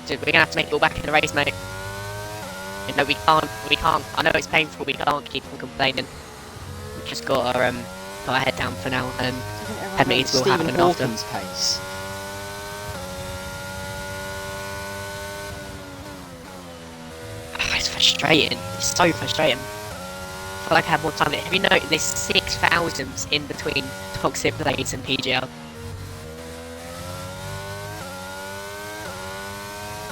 We're gonna have to make it all back in the race, mate. And no, we can't. I know it's painful. We can't keep on complaining. We've just got our head down for now, and penalties will happen after. Hawkins' pace. It's frustrating. It's so frustrating. I feel like I have more time. Have you noticed there's 6,000 in between Toxic Blades and PGL?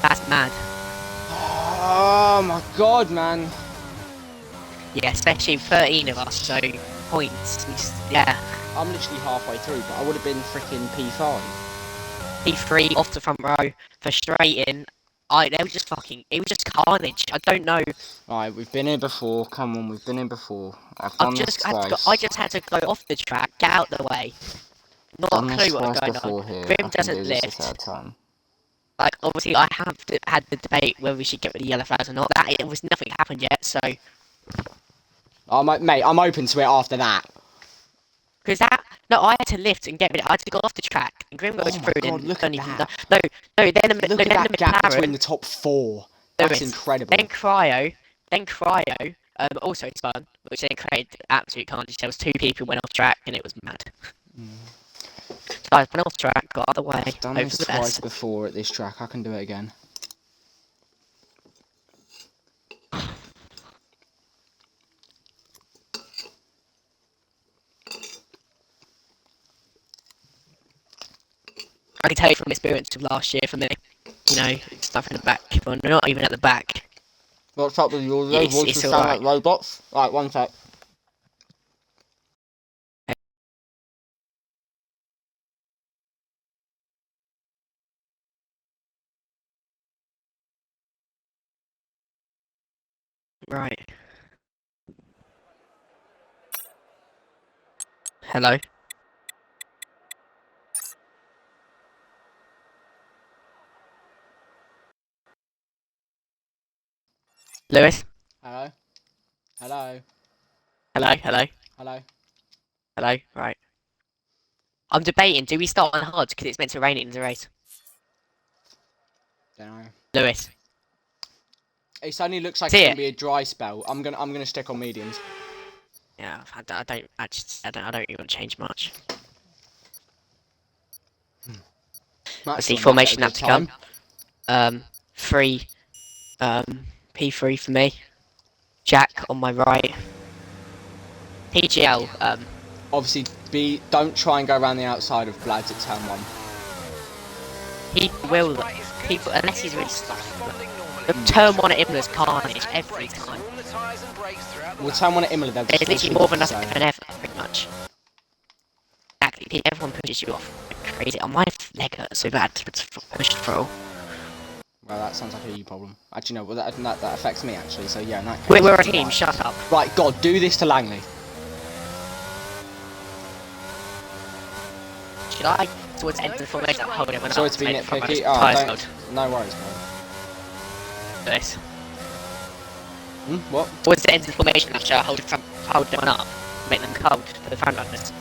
That's mad. Oh my god, man. Yeah, especially 13 of us, so points. Yeah. I'm literally halfway through, but I would have been freaking P5. P3 off the front row, frustrating. They were just fucking. It was just carnage. I don't know. Alright, we've been here before. Come on, we've been here before. I've done this twice. I just had to go off the track, get out the way. Not a clue what was going on. Here. Grim doesn't lift. Time. Like obviously, I have had the debate whether we should get rid of yellow flags or not. That it was nothing happened yet, so. Oh, mate, I'm open to it after that. Because no, I had to lift and get rid. I had to go off the track, and Grim goes through. God, look at that. No, then the Look at that gap McLaren, between the top 4. That's incredible. Then Cryo, also spun, which then created absolute carnage. There was 2 people who went off track, and it was mad. So I went off track, got out of the way. I've done this twice before at this track. I can do it again. I can tell you from experience of last year for me, you know, stuff in the back, well, not even at the back. What's up with your It's voices sound like robots? Right, one sec. Right. Hello? Lewis? Hello? Hello? Hello? Hello? Hello? Hello? Right. I'm debating, do we start on hard because it's meant to rain in the race? Don't know. Lewis. It only looks like See it's it? gonna be a dry spell. I'm gonna stick on mediums. Yeah, I don't really want to change much. I see formation up to come. 3, P3 for me. Jack on my right. PGL, Obviously, don't try and go around the outside of Blads at turn 1. unless he's really stuck. The turn 1 at Imola's carnage every time. Well, turn 1 at Emilia, they'll There's just literally more than enough than ever, pretty much. Exactly, everyone pushes you off. Crazy. Oh, my leg hurts so bad to push through. Well, that sounds like a you problem. Actually, no, well, that affects me, actually, so yeah, in that case... We're a team, shut up. Right, God, do this to Langley. Should I? Towards the end of the formation, hold it when Sorry to be nitpicky. Oh, no worries, man. This. What? Towards the end of the formation, should I hold them up? Make them cold for the front runners.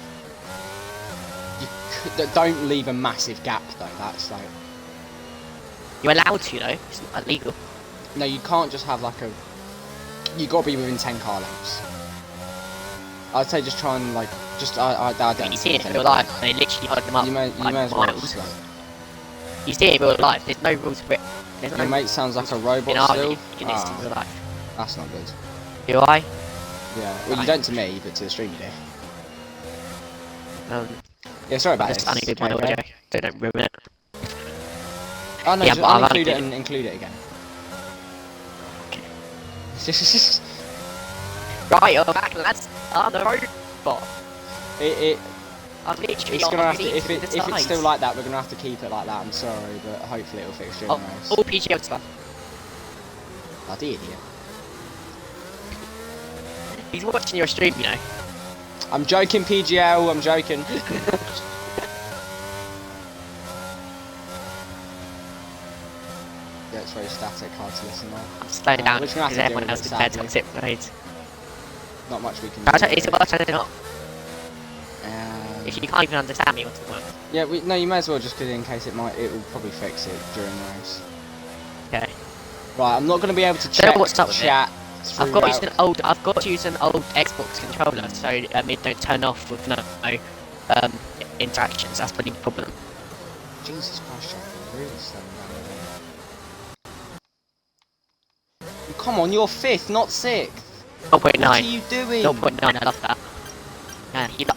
Don't leave a massive gap, though. That's like... You're allowed to, though. It's not illegal. No, you can't just have, like, a... You gotta be within 10 car lengths. I'd say just try and, like... Just, I don't... You see it in real life, they literally hold them up. You may as well just, like... You see it in real life, there's no rules for it. Your mate sounds like a robot still. You can listen in real life. That's not good. Do I? Yeah, well, you don't to me, but to the stream you do. Yeah, sorry about this. I need to do my audio, so don't ruin it. Oh no, Yeah, just but include it and include it again. Okay. Right, you're back, lads. I'm the robot. I'm literally it's gonna have to, if it's still like that, we're gonna have to keep it like that. I'm sorry, but hopefully it'll fix during the race. All PGO stuff. Bloody idiot. He's watching your stream, you know. I'm joking, PGL. I'm joking. Yeah, it's very static, hard to listen now. I'm slowing down Which we're gonna because have to everyone deal else with is it, dead sadly. on zip roads. Not much we can Is do. it worth turning it up? If you can't even understand me, what's the point? Yeah, no, you may as well just because in case it will probably fix it during the race. Okay. Right, I'm not going to be able to Don't know what's up with chat. I've got to use an old Xbox controller, so it don't turn off with no interactions. That's pretty problem. Jesus Christ, Jack, you're really slowing down. Come on, you're 5th, not 6th. 0.9. What are you doing? 0.9. I love that.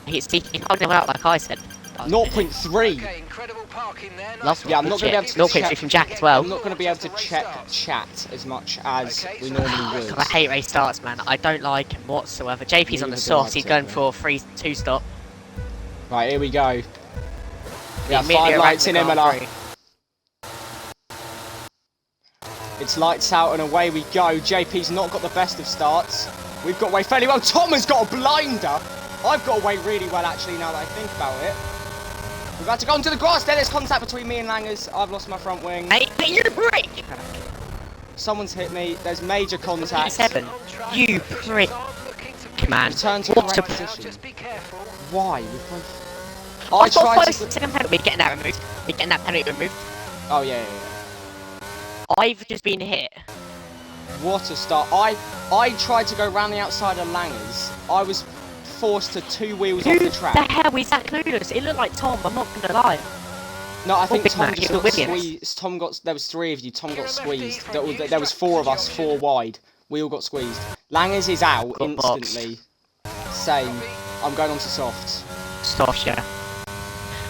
He's holding out like I said. 0.3. Okay, incredible parking there. Last Yeah, I'm not going to be able to 0.3 from Jack as well. I'm not going to be able to check chat as much as we normally would. God, I hate race starts, man. I don't like him whatsoever. JP's on the soft. He's going for a 3-2 stop. Right, here we go. Yeah, 5 lights in Emilia. It's lights out and away we go. JP's not got the best of starts. We've got away fairly well. Tom has got a blinder. I've got away really well, actually, now that I think about it. We've had to go onto the grass. There's contact between me and Langers. I've lost my front wing. Hey, you prick! Someone's hit me. There's major contact. 7. You prick. Man. Return to What's correct the position. Just be careful. Why? I tried to... Second penalty. We're getting that removed. We're getting that penalty removed. Oh, yeah. I've just been hit. What a start. I tried to go round the outside of Langers. I was forced to 2 wheels off the track. Who the hell is that clueless? It looked like Tom, I'm not gonna lie. No, I think Big Tom Mac, just you're got Williams. squeezed. There was 3 of you. Tom got squeezed. There was 4 of us, 4 wide. We all got squeezed. Langers is out Got instantly. Same. I'm going on to softs. Soft, yeah.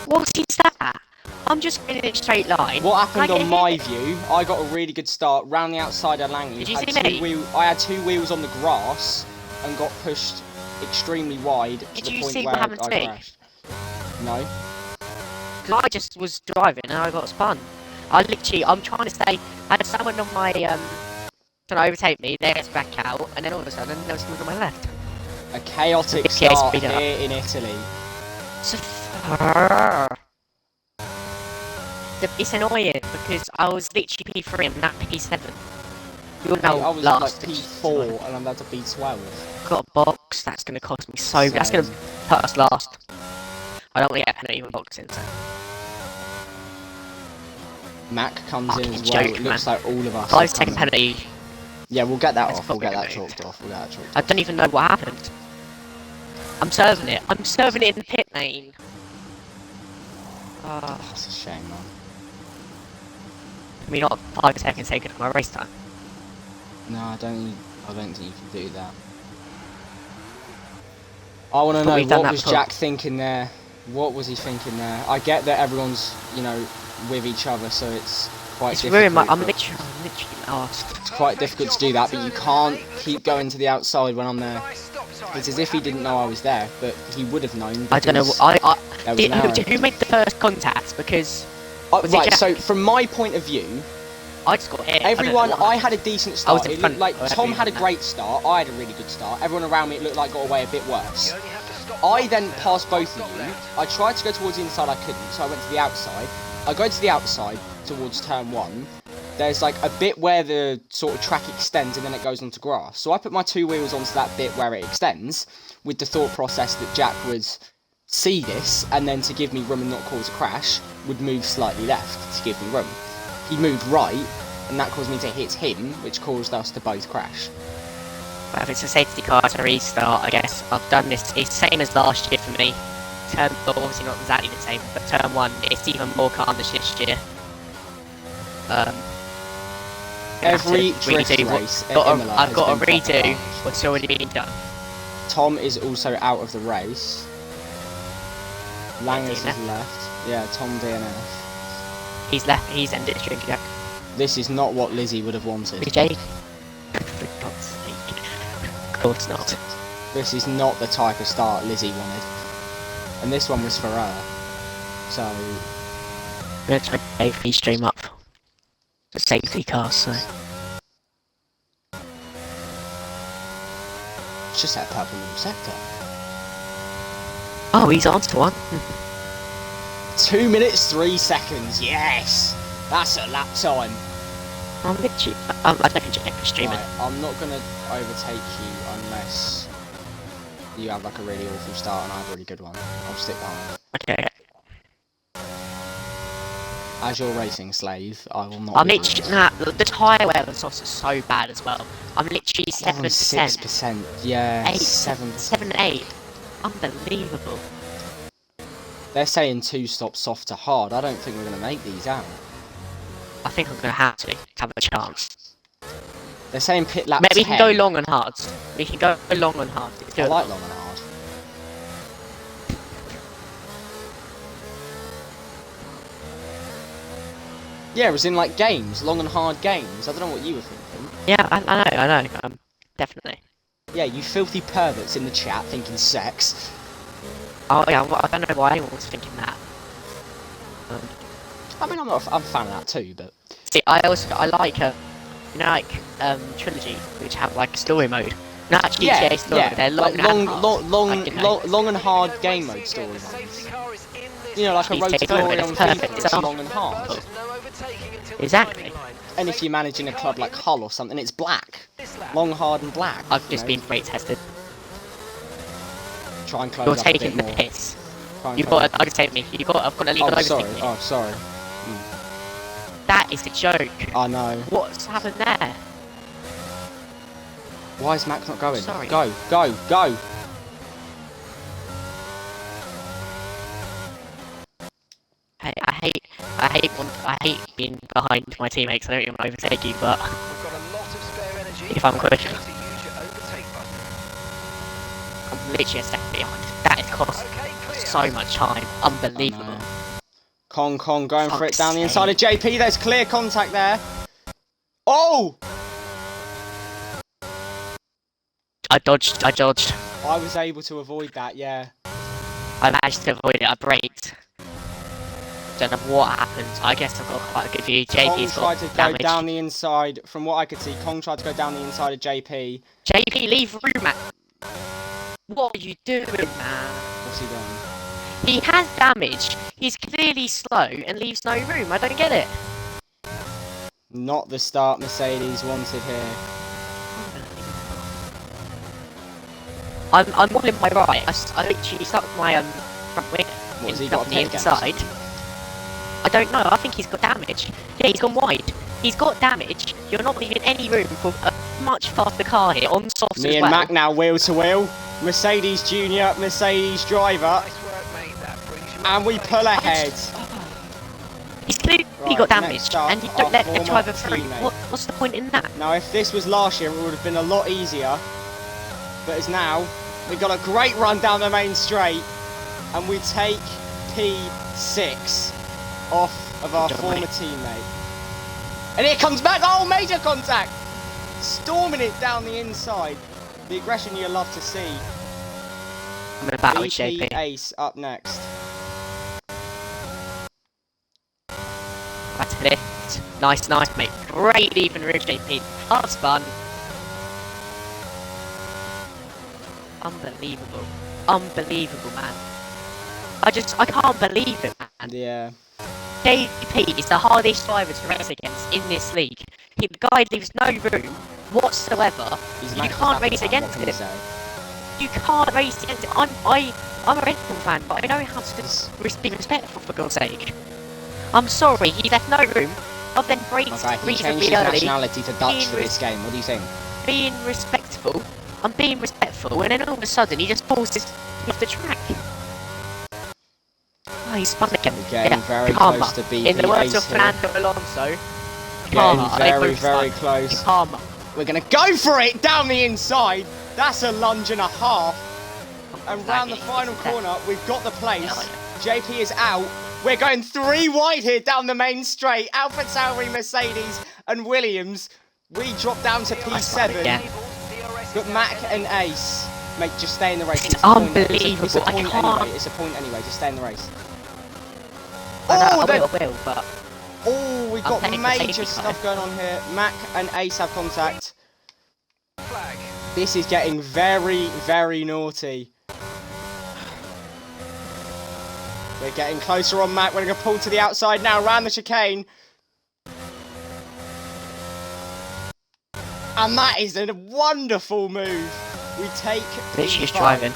What is that? I'm just in a straight line. What happened I on get my hit. view, I got a really good start round the outside of Langley. Did you see me? I had 2 wheels on the grass and got pushed extremely wide to Did the you point see where what happened to I me? crashed. No. Because I just was driving and I got spun. I'm trying to say, I had someone on my, trying to overtake me, there's back out, and then all of a sudden there was someone on my left. A chaotic Yeah, start speed here up. in Italy. It's annoying because I was literally P3 and not P7. You're Mate, now I was last. like P4 and I'm about to P12. Got a box, that's going to cost me so... That's going to put us last. I don't want to get a penalty when boxing. So. Mac comes in as Fucking well. joke, It looks man. like all of us. 5 have second come in. penalty. Yeah, we'll get that That's off. We'll get that probably chalked off. We'll get that chalked I off. don't even know what happened. I'm serving it. I'm serving it in the pit lane. That's a shame, man. I mean, not 5 seconds taken of my race time. No, I don't think you can do that. I want to But know, we've done what that was before. Jack thinking there? What was he thinking there? I get that everyone's, with each other, so it's quite It's difficult. ruined my. I'm but literally lost. It's quite difficult to do that, but you can't keep going to the outside when I'm there. It's as if he didn't know I was there, but he would have known. I don't know. There was an arrow. Who made the first contact? Because was it right, Jack? so from my point of view, I just got hit. I had a decent start. was in It front looked like of Tom had a everyone. great start. I had a really good start. Everyone around me, it looked like, got away a bit worse. I then passed both of you. I tried to go towards the inside, I couldn't, so I went to the outside. I go to the outside towards turn 1. There's like a bit where the sort of track extends and then it goes onto grass. So I put my 2 wheels onto that bit where it extends with the thought process that Jack would see this and then, to give me room and not cause a crash, would move slightly left to give me room. He moved right and that caused me to hit him, which caused us to both crash. But if it's a safety car to restart, I guess I've done this. It's the same as last year for me. Turn 4, obviously not exactly the same, but turn 1, it's even more carnage this year. Every drift race at Emilia I've got to has been proper redo carnage. what's already been done. Tom is also out of the race. Langers DNF. is left. Yeah, Tom DNF. He's left. He's ended his drink. This is not what Lizzie would have wanted. BJ. For God's sake. Of course not. This is not the type of start Lizzie wanted. And this one was for her. So, I'm gonna try to safely stream up the safety car, so. it's just that purple little sector. Oh, he's on to one. 2 minutes 3 seconds, yes! That's a lap time. I'm literally. I don't think Jack for streaming. Right, I'm not gonna overtake you unless you have like a really awful start and I have a really good one. I'll stick behind. Okay. As your racing slave, I will not. I'm be literally. Nah, the tyre wear on sauce is so bad as well. I'm literally 7%. 6%. Yeah, 8, 7. 7, 8. Unbelievable. They're saying 2 stops soft to hard. I don't think we're gonna make these out. I think I'm gonna have to have a chance. They're saying pit lap Maybe we 10. can go long and hard. We can go long and hard. It's I doable. like long and hard. Yeah, it was in like games, long and hard games. I don't know what you were thinking. Yeah, I know. Definitely. Yeah, you filthy perverts in the chat thinking sex. Oh yeah, well, I don't know why anyone was thinking that. I mean, I'm a fan of that too, but See, I like trilogy, which have like a story mode. Not actually GTA story. yeah, They're long, like and hard. long and hard game mode story modes. You know, like a GTA Road to story Glory mode on is FIFA, perfect. it's It's long and hard. Exactly. And if you're managing a club like Hull or something, it's black. Long, hard and black. I've just been brake tested. Try and close You're up a taking bit the more. piss. Try and You've close got to overtake me. I've got to leave Oh, it sorry. overtake me. Oh, sorry. That is a joke. I know. What's happened there? Why is Mac not going? Sorry. Go, go, go! I hate being behind my teammates. I don't even want to overtake you, but if I'm quick, I'm literally a second behind. That has cost so much time. Unbelievable. Kong going for it Fuck's down the inside of JP. There's clear contact there. Oh! I dodged. I was able to avoid that, yeah. I managed to avoid it. I braked. Don't know what happened. I guess I've got quite a good view. Kong JP's tried got to go damage. down the inside. From what I could see, Kong tried to go down the inside of JP. JP, leave room, man. What are you doing, man? What's he done? He has damage. He's clearly slow and leaves no room. I don't get it. Not the start Mercedes wanted here. I'm all in my right. I literally stuck with my front wing. What, has he ended got up a on the pit again or inside. I don't know. I think he's got damage. Yeah, he's gone wide. He's got damage. You're not leaving any room for a much faster car here on softs Me as and well. Mac now wheel to wheel. Mercedes Junior, Mercedes driver, Nice work, mate. That brings you and we pull ahead. He's clearly Right, got next damage, up, and you our don't let the former driver through. teammate. What's the point in that? Now, if this was last year, it would have been a lot easier. But as now, we've got a great run down the main straight, and we take P6 off of our Good job, former mate. teammate. And here comes back. Oh, major contact! Storming it down the inside. The aggression you love to see. I'm gonna battle with BP JP. Ace up next. That's it. Nice, mate. Great even route, JP. That's fun. Unbelievable, man. I can't believe it, man. Yeah. JP is the hardest driver to race against in this league. The guy leaves no room whatsoever. He's You can't race against him. You can't race against him. I'm a Red Bull fan, but I know how to be respectful, for God's sake. I'm sorry, he left no room. I've then braked Okay, he changed reasonably his early. nationality to Dutch for this game. What do you think? Being respectful. I'm being respectful, and then all of a sudden he just pulls this off the track. Oh, he's spun again. We're getting very karma. close to BP In the words Ace of here. Fernando Alonso, Getting karma. They very, both very spun. close. Karma. We're going to go for it down the inside. That's a lunge and a half. And round the final corner, we've got the place. JP is out. We're going 3 wide here down the main straight. Alpha Tauri, Mercedes and Williams. We drop down to P7. Yeah. But Mac and Ace, mate, just stay in the race. It's a point. unbelievable. It's a I point can't- anyway. It's a point anyway. Just stay in the race. I they- will, but Oh, we've got playing the major safety stuff car. going on here. Mac and Ace have contact. flag. This is getting very, very naughty. We're getting closer on Mac. We're going to pull to the outside now, around the chicane. And that is a wonderful move. We take literally just P5. driving.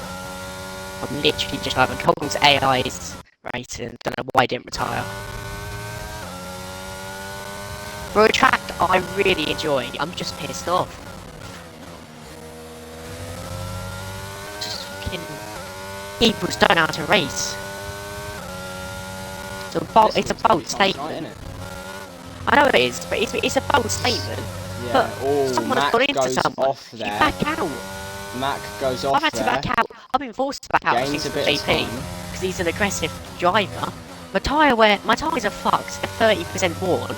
I'm literally just driving. Colton's AI is racing. Don't know why he didn't retire. For a track that I really enjoy, I'm just pissed off. Just fucking people don't know how to race. It's a bold statement. I know it is, but it's a bold statement. Yeah. But Oh, someone Mac has got into goes someone. off You there. back out. Mac goes off I've had to there. back out. I've been forced to back out Gains since a bit of JP time. because he's an aggressive driver. My tyres are fucked. They're 30% worn.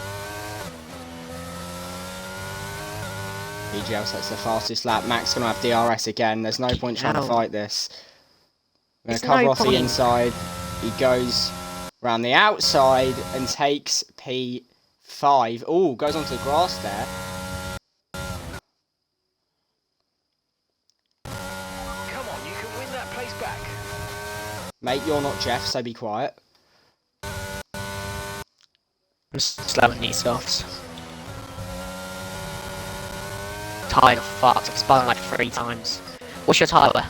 PGL sets the fastest lap. Mac's going to have DRS again. There's no point trying to Ow. fight this. We're going There's to cover no off the point. inside. He goes round the outside and takes P5. Oh, goes onto the grass there. Come on, you can win that place back. Mate, you're not Jeff, so be quiet. I'm slowing these softs. Tyre fucked. I've spun like 3 times. What's your tyre?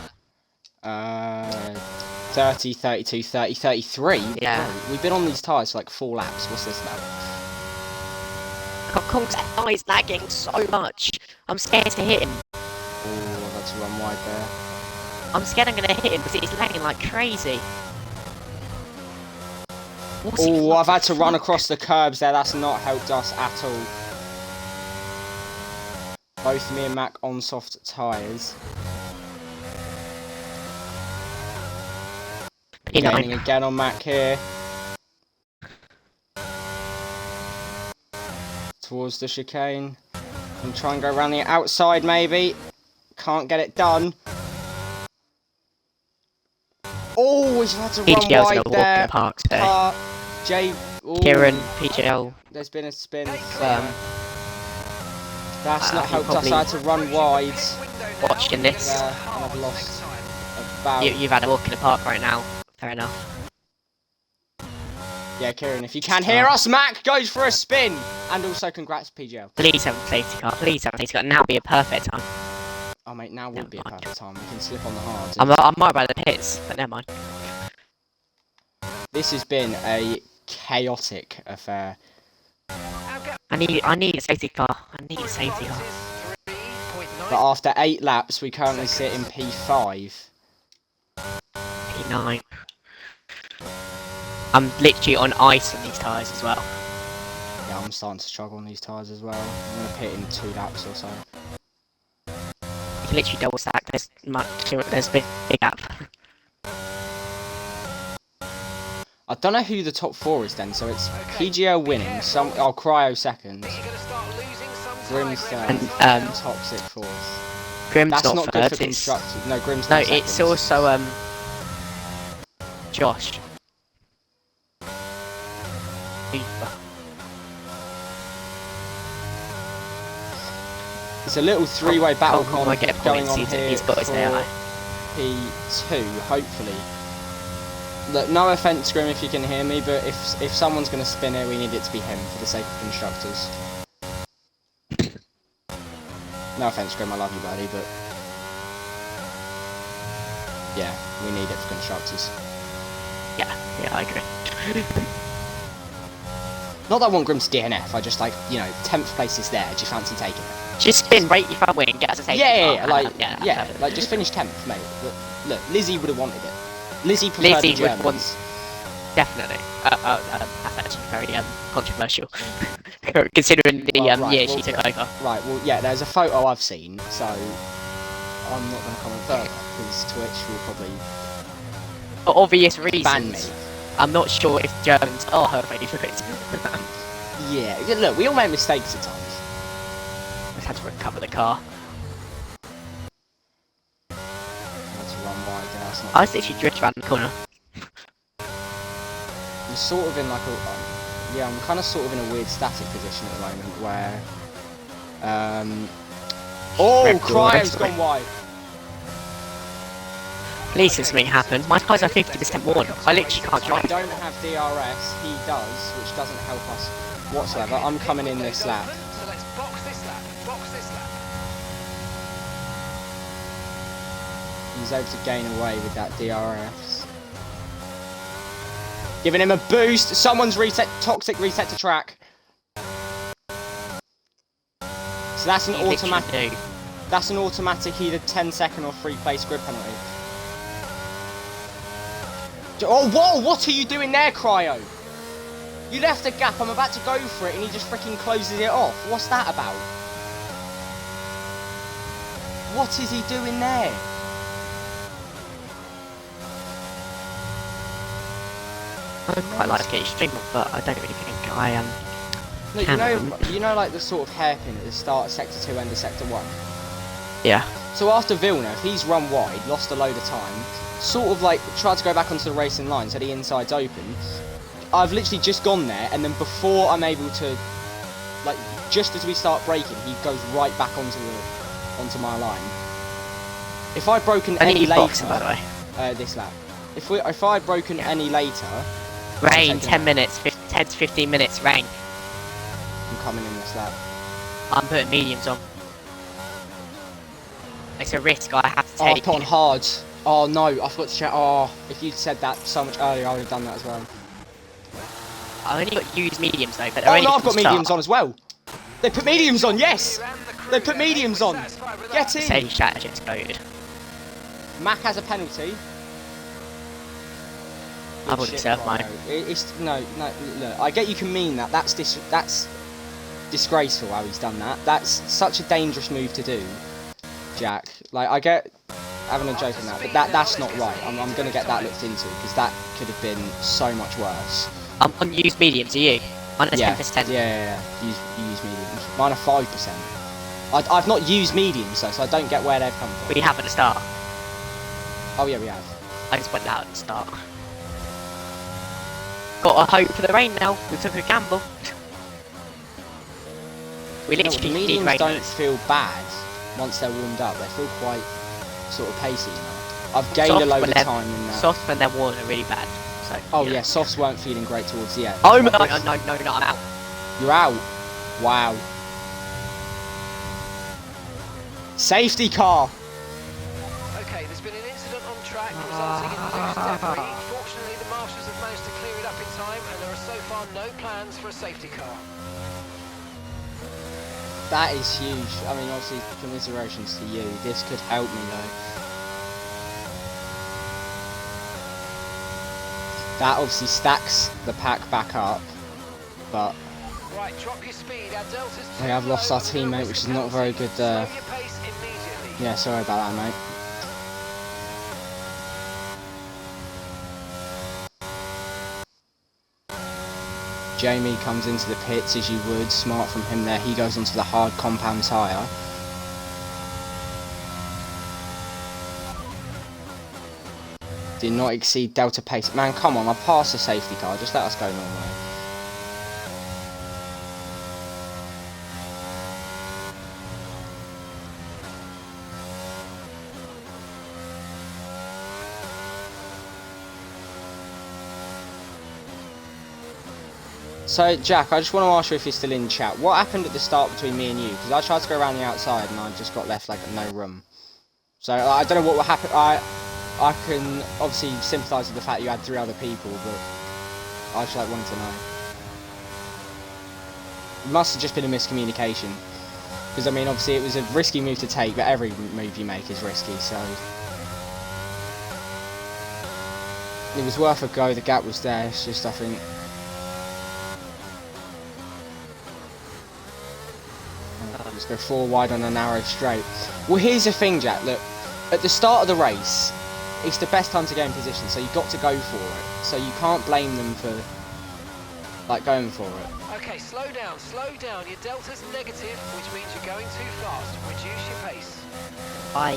30, 32, 30, 33. Yeah. Bro, we've been on these tyres for like 4 laps. What's this about? Conk's AI is lagging so much. I'm scared to hit him. Oh, that's a run wide there. I'm scared I'm gonna hit him because he's lagging like crazy. What's he- Oh, what I've had the to run fuck? across the curbs there. That's not helped us at all. Both me and Mac on soft tyres. Gaining again on Mac here. Towards the chicane. And try and go around the outside maybe. Can't get it done. Oh, he's had to run PGL's gonna wide walk in there. the park today. Jay. Ooh, Kieran, PGL. There's been a spin. Um, That's not you helped us. probably- I had to run wide Watching this. there, and I've lost about. You've had a walk in the park right now. Fair enough. Yeah, Kieran, if you can hear us, Mac goes for a spin. And also, congrats, PGL. Please have a safety car. Please have a safety car. Now would be a perfect time. Oh, mate, now would Never be a mind. perfect time. We can slip on the hards. I'm right by the pits, but never mind. This has been a chaotic affair. I need a safety car. I need a safety car. But after 8 laps, we currently sit in P5. P9. I'm literally on ice on these tyres as well. Yeah, I'm starting to struggle on these tyres as well. I'm going to pit in 2 laps or so. You can literally double stack. There's a big gap. I don't know who the top 4 is then, so it's PGL winning, Cryo second, Grim's third, And, Toxic fourth. Grim's That's not good third, for constructors. No, Grim's no, not second. it's also Josh. It's a little 3-way battle going on here He's got his for P2, hopefully. Look, no offence, Grim, if you can hear me, but if someone's going to spin it, we need it to be him for the sake of constructors. No offence, Grim, I love you, buddy, but yeah, we need it for constructors. Yeah, I agree. Not that I want Grim to DNF, I just like, 10th place is there, do you fancy taking it? Just spin right your front wing, get us a safety car. Like just finish 10th, mate. Look, Lizzie would have wanted it. Lizzie preferred the Germans. Definitely. That's actually very controversial, considering the she took over. Right, well, yeah, there's a photo I've seen, so I'm not going to comment further, because Twitch will probably For obvious reasons. ban me. I'm not sure if Germans are her favourite. Yeah, look, we all make mistakes at times. I've had to recover the car. I was literally drift around the corner. I'm sort of in like a... I'm kind of sort of in a weird static position at the moment where... Cryo's gone wide! Please, if something happened. My car's at 50% worn. I literally can't I drive. don't have DRS, he does, which doesn't help us whatsoever. I'm coming in this lap. So let's box this lap. Box this lap. He's able to gain away with that DRS. Giving him a boost. Someone's toxic reset to track. So that's an automatic. That's an automatic either 10-second or 3-place grid penalty. Oh, whoa! What are you doing there, Cryo? You left a gap. I'm about to go for it, and he just freaking closes it off. What's that about? What is he doing there? I quite like to get extreme, but I don't really think I am. No, you know, like the sort of hairpin at the start of Sector 2, end of Sector 1? Yeah. So after Villeneuve, he's run wide, lost a load of time, sort of like tried to go back onto the racing line so the inside's open. I've literally just gone there, and then before I'm able to, like, just as we start braking, he goes right back onto my line. If I'd broken any later, boxing, by the way. This lap. If I'd broken any later, Rain, 10 minutes, 10 to 15 minutes, rain. I'm coming in this lap. I'm putting mediums on. It's a risk I have to Oh, I take. put on hards. Oh no, I forgot to check. Oh, if you'd said that so much earlier, I would have done that as well. I only got used mediums though, but Oh no, I've got mediums on as well. They put mediums on, yes! They put mediums on. Get in! Say strategy's goated. Mac has a penalty. I've already served mine. No, look, I get you can mean that. That's disgraceful how he's done that. That's such a dangerous move to do, Jack. Like, I get having a joke on that, but that's not right. I'm going to get that looked into, because that could have been so much worse. I'm on used mediums, are you? Mine are 10%. Yeah. You use mediums. Mine are 5%. I've not used mediums though, so I don't get where they've come from. We have at the start. Oh yeah, we have. I just went out at the start. Got to hope for the rain now. We took a gamble. We literally the need mediums rain. don't feel bad once they're warmed up. They feel quite sort of pacey. I've gained a load of time in that. Soft when they're worn are really bad. So, oh yeah, softs weren't feeling great towards the end. Oh no, I'm out. You're out. Wow. Safety car. Okay, there's been an incident on track resulting in loose debris. Fortunately, the marshals have managed to clear no plans for a safety car. That is huge. I mean, obviously, commiserations to you. This could help me though. That obviously stacks the pack back up, but Right, drop your speed. Our delta's we have lost our teammate, which is not very good. Slow your pace immediately. Yeah, sorry about that, mate. Jamie comes into the pits as you would, smart from him there. He goes into the hard compound tyre. Did not exceed delta pace. Man, come on, I passed the safety car. Just let us go normally. So, Jack, I just want to ask you if you're still in chat. What happened at the start between me and you? Because I tried to go around the outside and I just got left like no room. So I don't know what will happen. I can obviously sympathise with the fact you had 3 other people, but I just like wanted to know. It must have just been a miscommunication. Because I mean, obviously it was a risky move to take, but every move you make is risky, so it was worth a go. The gap was there. It's just I think. Let's go 4 wide on a narrow straight. Well, here's the thing, Jack. Look, at the start of the race, it's the best time to go in position, so you've got to go for it. So you can't blame them for like going for it. Okay, slow down, slow down. Your delta's negative, which means you're going too fast. Reduce your pace. I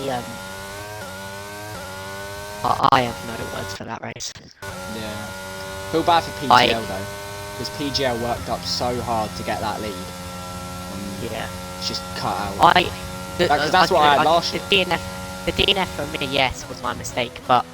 have no words for that race. Yeah. Feel bad for PGL though, because PGL worked up so hard to get that lead. Yeah. It's just cut out. That's what I had last year. The DNF for me, yes, was my mistake, but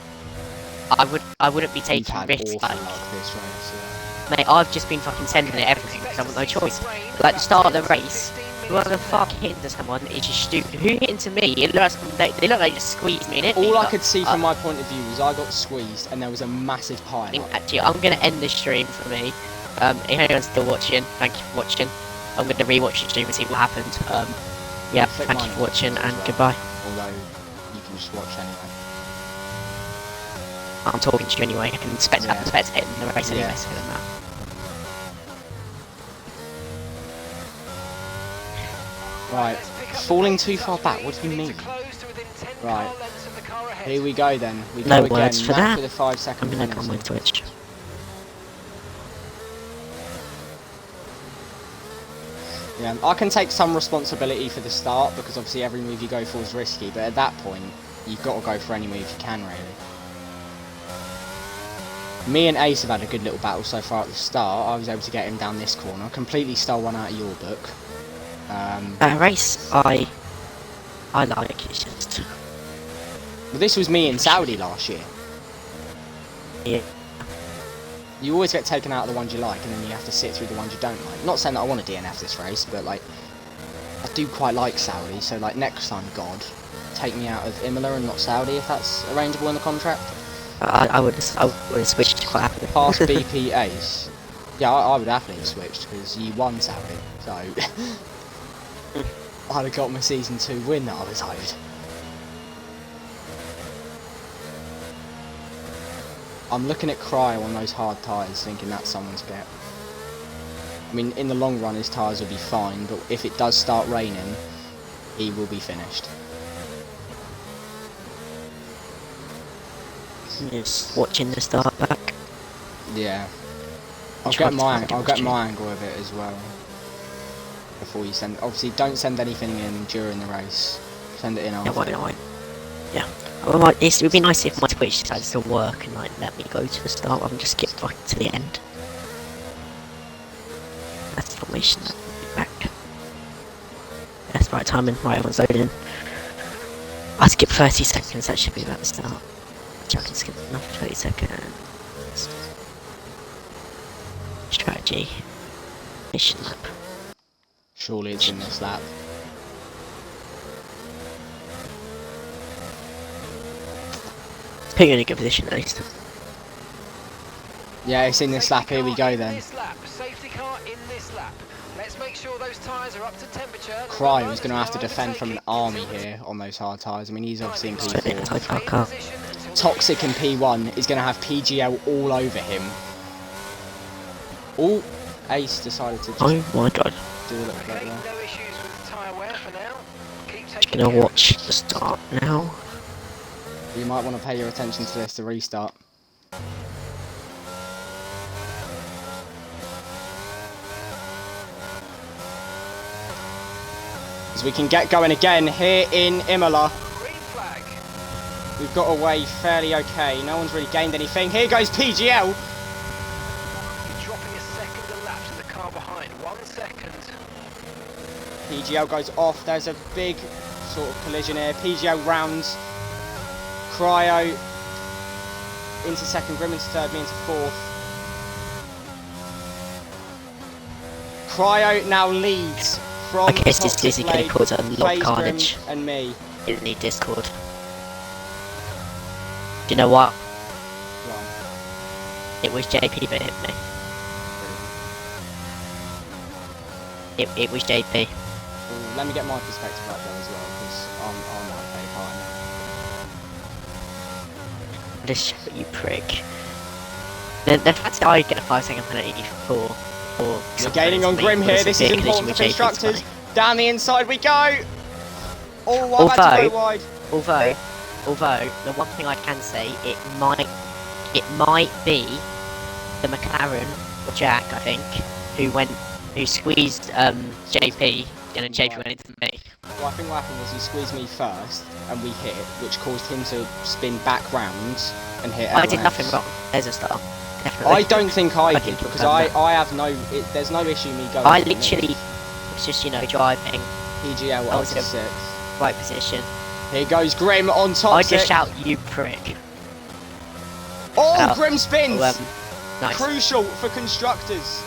I wouldn't be taking risks. Awful luck this race, yeah. Mate, I've just been fucking sending it everything because I've got no choice. Like the start of the race, whoever the fuck hit into someone is just stupid. Who hit into me? It looks they look like they just squeezed me in it. All I could see from my point of view was I got squeezed and there was a massive pile up. Actually, I'm gonna end this stream for me. If anyone's still watching, thank you for watching. I'm gonna rewatch the stream and see what happened. Yeah, thank you for watching and goodbye. Although you can just watch anyway. I'm talking to you anyway. I can spectate in the race anyway. So that. Right, falling too far back. What do you mean? Right, here we go then. We go No again. words for that. For the 5 second I'm gonna go on my penalty. Twitch. Yeah, I can take some responsibility for the start because obviously every move you go for is risky, but at that point, you've got to go for any move you can, really. Me and Ace have had a good little battle so far at the start. I was able to get him down this corner. Completely stole one out of your book. Race, I like, it's just... Well, this was me in Saudi last year. Yeah. You always get taken out of the ones you like, and then you have to sit through the ones you don't like. Not saying that I want to DNF this race, but like, I do quite like Saudi, so like next time, God, take me out of Imola and not Saudi if that's arrangeable in the contract. I would have switched quite happily. Past BP Ace. Yeah, I would happily have switched because you won Saudi, so I'd have got my season 2 win that I was owed. I'm looking at Cryo on those hard tyres, thinking that's someone's bet. I mean, in the long run, his tyres will be fine, but if it does start raining, he will be finished. Just watching the start back. Yeah. I'll get my angle of it as well. Before you send, obviously, don't send anything in during the race. Send it in after. Yeah. Well, it would be nice if my Twitch decided to work and like let me go to the start rather than just skip right to the end. That's the formation that would be back. That's right timing, right, everyone's loading. I skip 30 seconds, that should be about the start. Actually, I can skip another 30 seconds. Strategy. Mission lap. Surely it's in this lap. Put you in a good position at least. Yeah, it's in this lap. Here we go then. sure those tyres are up to temperature. Cryo is going to have to defend from an army here on those hard tyres. I mean, he's obviously in P4. Toxic in P1 is going to have PGL all over him. Oh, Ace decided to just Oh my god. do a little bit Okay, there. no issues with tyre wear for now. Keep Just taking gonna care. watch the start now. You might want to pay your attention to this, the restart. As we can get going again here in Imola. Green flag. We've got away fairly okay. No one's really gained anything. Here goes PGL. You're dropping a second a lap to the car behind. 1 second. PGL goes off. There's a big sort of collision here. PGL rounds. Cryo into second. Grim into third. Me into fourth. Cryo now leads from I guess this Toxic is going to Blade, cause a lot of FaZe carnage Grim and me. in the Discord. Do you know what? Right. It was JP that hit me. It was JP. Ooh, let me get my perspective right there as well, because I'm not fake, aren't I? Just show you prick. The fact that I get a 5-second penalty for We're gaining on Grim here. This is important for constructors. Down the inside we go. Oh, I'm about to go wide. Although the one thing I can say, it might be the McLaren or Jack, I think, who squeezed JP and then JP went into me. Well, I think what happened was he squeezed me first and we hit, which caused him to spin back round and hit. I did nothing wrong. There's a star. Definitely. I don't think I did, think because you'll I have no. There's no issue me going. I literally was just, driving PGL I up was to in a- 6. right position. Here goes Grim on top. I just shout, you prick. Oh, Out. Grim spins. Oh, nice. Crucial for constructors.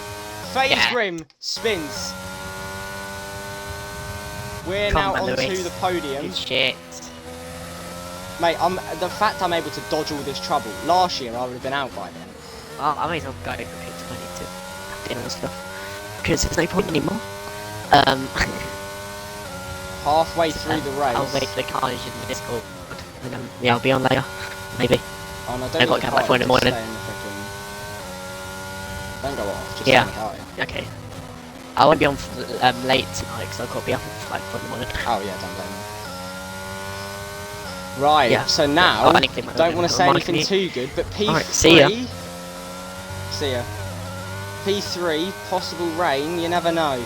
FaZe Yeah. Grim spins. We're Come now on, onto Lewis. the podium. Good shit. Mate, the fact I'm able to dodge all this trouble. Last year I would have been out by then. Well, I may as well go for it. I need to have dinner and stuff. Because there's no point anymore. Halfway through the race. I'll wait for the carnage in the Discord. And, yeah, I'll be on later. Maybe. Oh no, I've don't got to get back for in the morning. Don't go off, just Yeah. hang out. Okay. I won't be on late tonight because I've got to be up at like 4 in the morning. Oh yeah, don't blame me. Right, Yeah. so now, Oh, I need to clean my don't room. want to say Remind anything me. too good, but P3... Alright, see ya. See ya. P3, possible rain, you never know.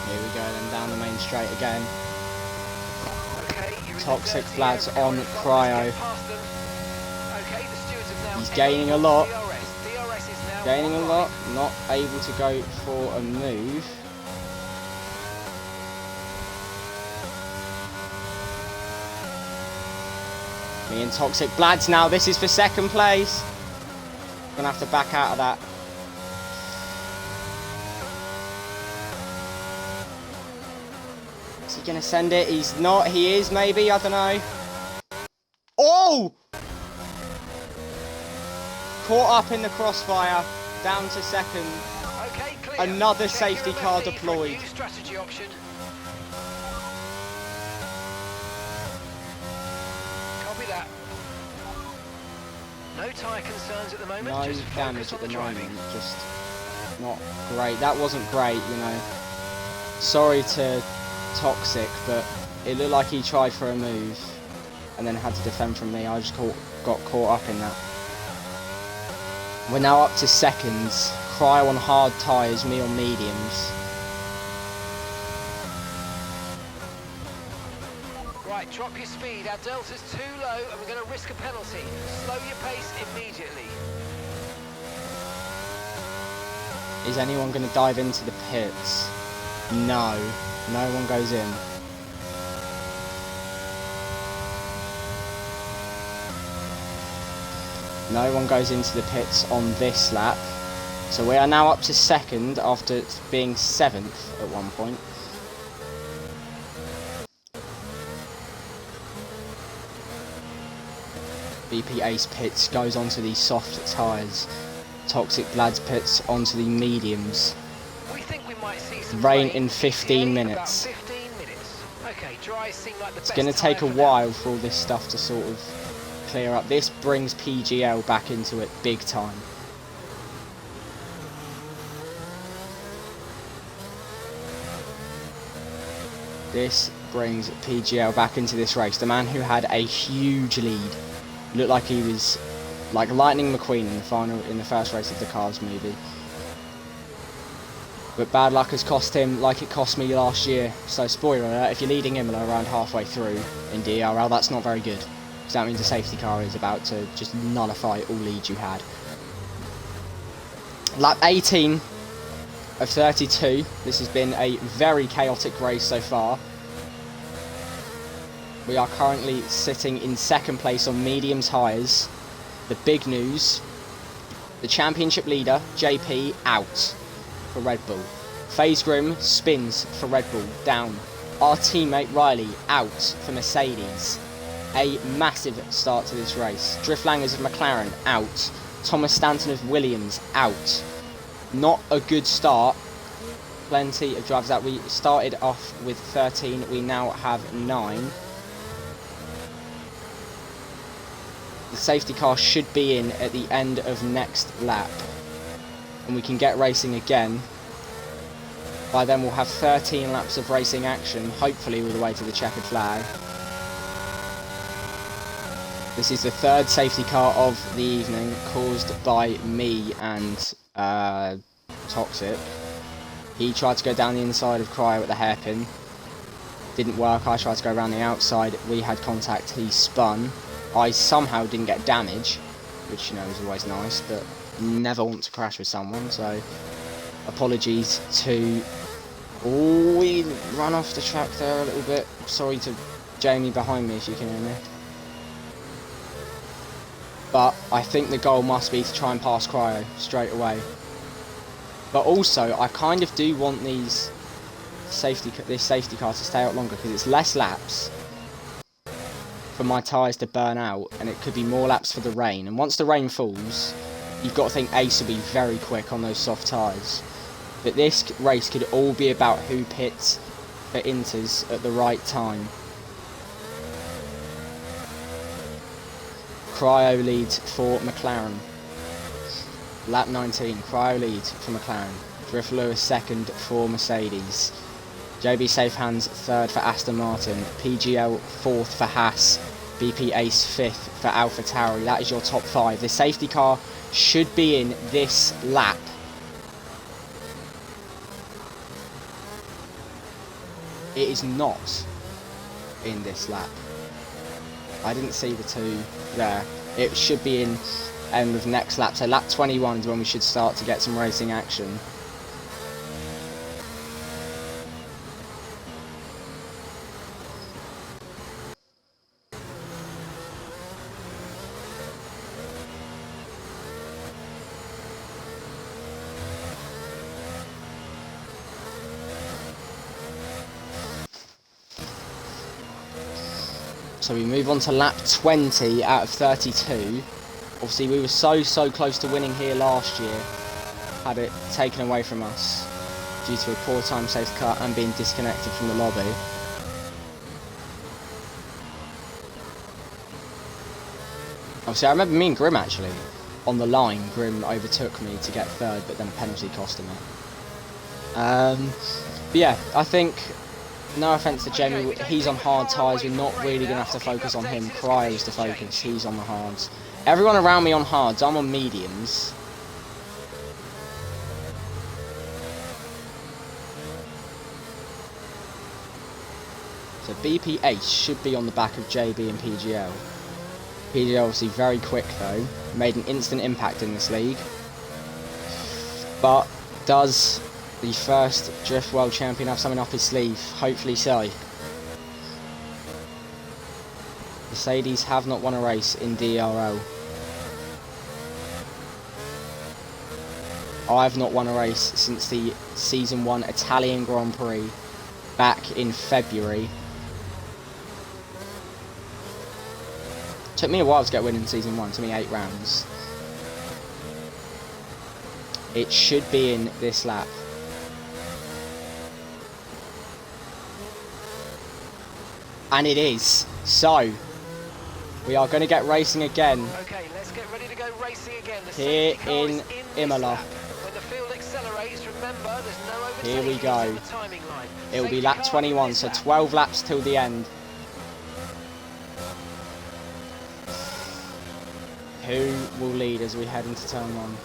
Here we go then, down the main straight again. Okay, you're in the Toxic dirty Vlad's area. on Let's Cryo. get past them. Okay, the stewards have now He's gaining a lot. DRS is now Gaining a on lot, right. not able to go for a move. Me and Toxic Blads now, this is for second place. Gonna have to back out of that. Is he gonna send it? He's not, he is maybe, I don't know. Oh! Caught up in the crossfire, down to second. Okay, clear. Another Check safety your car MFD for a deployed. new strategy option. Copy that. No tyre concerns at the moment. No just damage focus at on the driving. moment, just not great. That wasn't great, you know. Sorry to Toxic, but it looked like he tried for a move and then had to defend from me. I just got caught up in that. We're now up to seconds. Cryo on hard tyres, me on mediums. Right, drop your speed. Our delta's too low and we're going to risk a penalty. Slow your pace immediately. Is anyone going to dive into the pits? No. No one goes in. No one goes into the pits on this lap. So we are now up to second after being 7th at one point. BP Ace pits, goes onto these soft tyres. Toxic Lads pits onto the mediums. We think we might see some Rain in 15 about minutes. 15 minutes. Okay, dries seem like the It's best going to take a tyre for now. while for all this stuff to sort of clear up. This brings PGL back into it big time. This brings PGL back into this race. The man who had a huge lead, looked like he was like Lightning McQueen in the first race of the Cars movie. But bad luck has cost him like it cost me last year. So spoiler alert, if you're leading Imola around halfway through in DRL, that's not very good. Because that means a safety car is about to just nullify all leads you had. Lap 18 of 32. This has been a very chaotic race so far. We are currently sitting in second place on medium tyres. The big news, the championship leader, JP, out for Red Bull. FaZe Grim spins for Red Bull, down. Our teammate Riley, out for Mercedes. A massive start to this race. DriFt Langers of McLaren, out. Thomas Stanton of Williams, out. Not a good start. Plenty of drivers out. We started off with 13, we now have 9. The safety car should be in at the end of next lap. And we can get racing again. By then we'll have 13 laps of racing action, hopefully all the way to the checkered flag. This is the third safety car of the evening, caused by me and Toxic. He tried to go down the inside of Cryo at the hairpin. Didn't work. I tried to go around the outside. We had contact. He spun. I somehow didn't get damage, which, you know, is always nice, but never want to crash with someone, so apologies to... Oh, we run off the track there a little bit. Sorry to Jamie behind me if you can hear me. But I think the goal must be to try and pass Cryo straight away. But also, I kind of do want this safety car to stay out longer, because it's less laps for my tyres to burn out, and it could be more laps for the rain. And once the rain falls, you've got to think Ace will be very quick on those soft tyres. But this race could all be about who pits for inters at the right time. Cryo leads for McLaren. Lap 19, Cryo lead for McLaren. DriFt Lewis second for Mercedes. JB Safe Hands third for Aston Martin. PGL fourth for Haas. BP Ace fifth for AlphaTauri. That is your top 5. The safety car should be in this lap. It is not in this lap. I didn't see the 2 there. It should be in end of next lap. So lap 21 is when we should start to get some racing action. So we move on to lap 20 out of 32. Obviously we were so close to winning here last year. Had it taken away from us due to a poor time safety car and being disconnected from the lobby. Obviously I remember me and Grim actually on the line. Grim overtook me to get third, but then a penalty cost him it. But yeah, I think... No offence to Jamie, he's on hard tyres, we're not really going to have to focus on him. Cryo's the focus, he's on the hards. Everyone around me on hards, I'm on mediums. So BP Ace should be on the back of JB and PGL. PGL obviously very quick though, made an instant impact in this league. But does the first Drift World Champion have something up his sleeve? Hopefully so. Mercedes have not won a race in DRL. I've not won a race since the Season 1 Italian Grand Prix back in February. Took me a while to get a win in Season 1. Took me 8 rounds. It should be in this lap. And it is. So, we are going to get racing again. Okay, let's get ready to go racing again. The Here safety car is in this Imola. lap. When the field accelerates, remember there's no overtaking. Here we go. until the timing line. It will be Safety lap car in 21, this so lap. 12 laps till the end. Who will lead as we head into turn 1?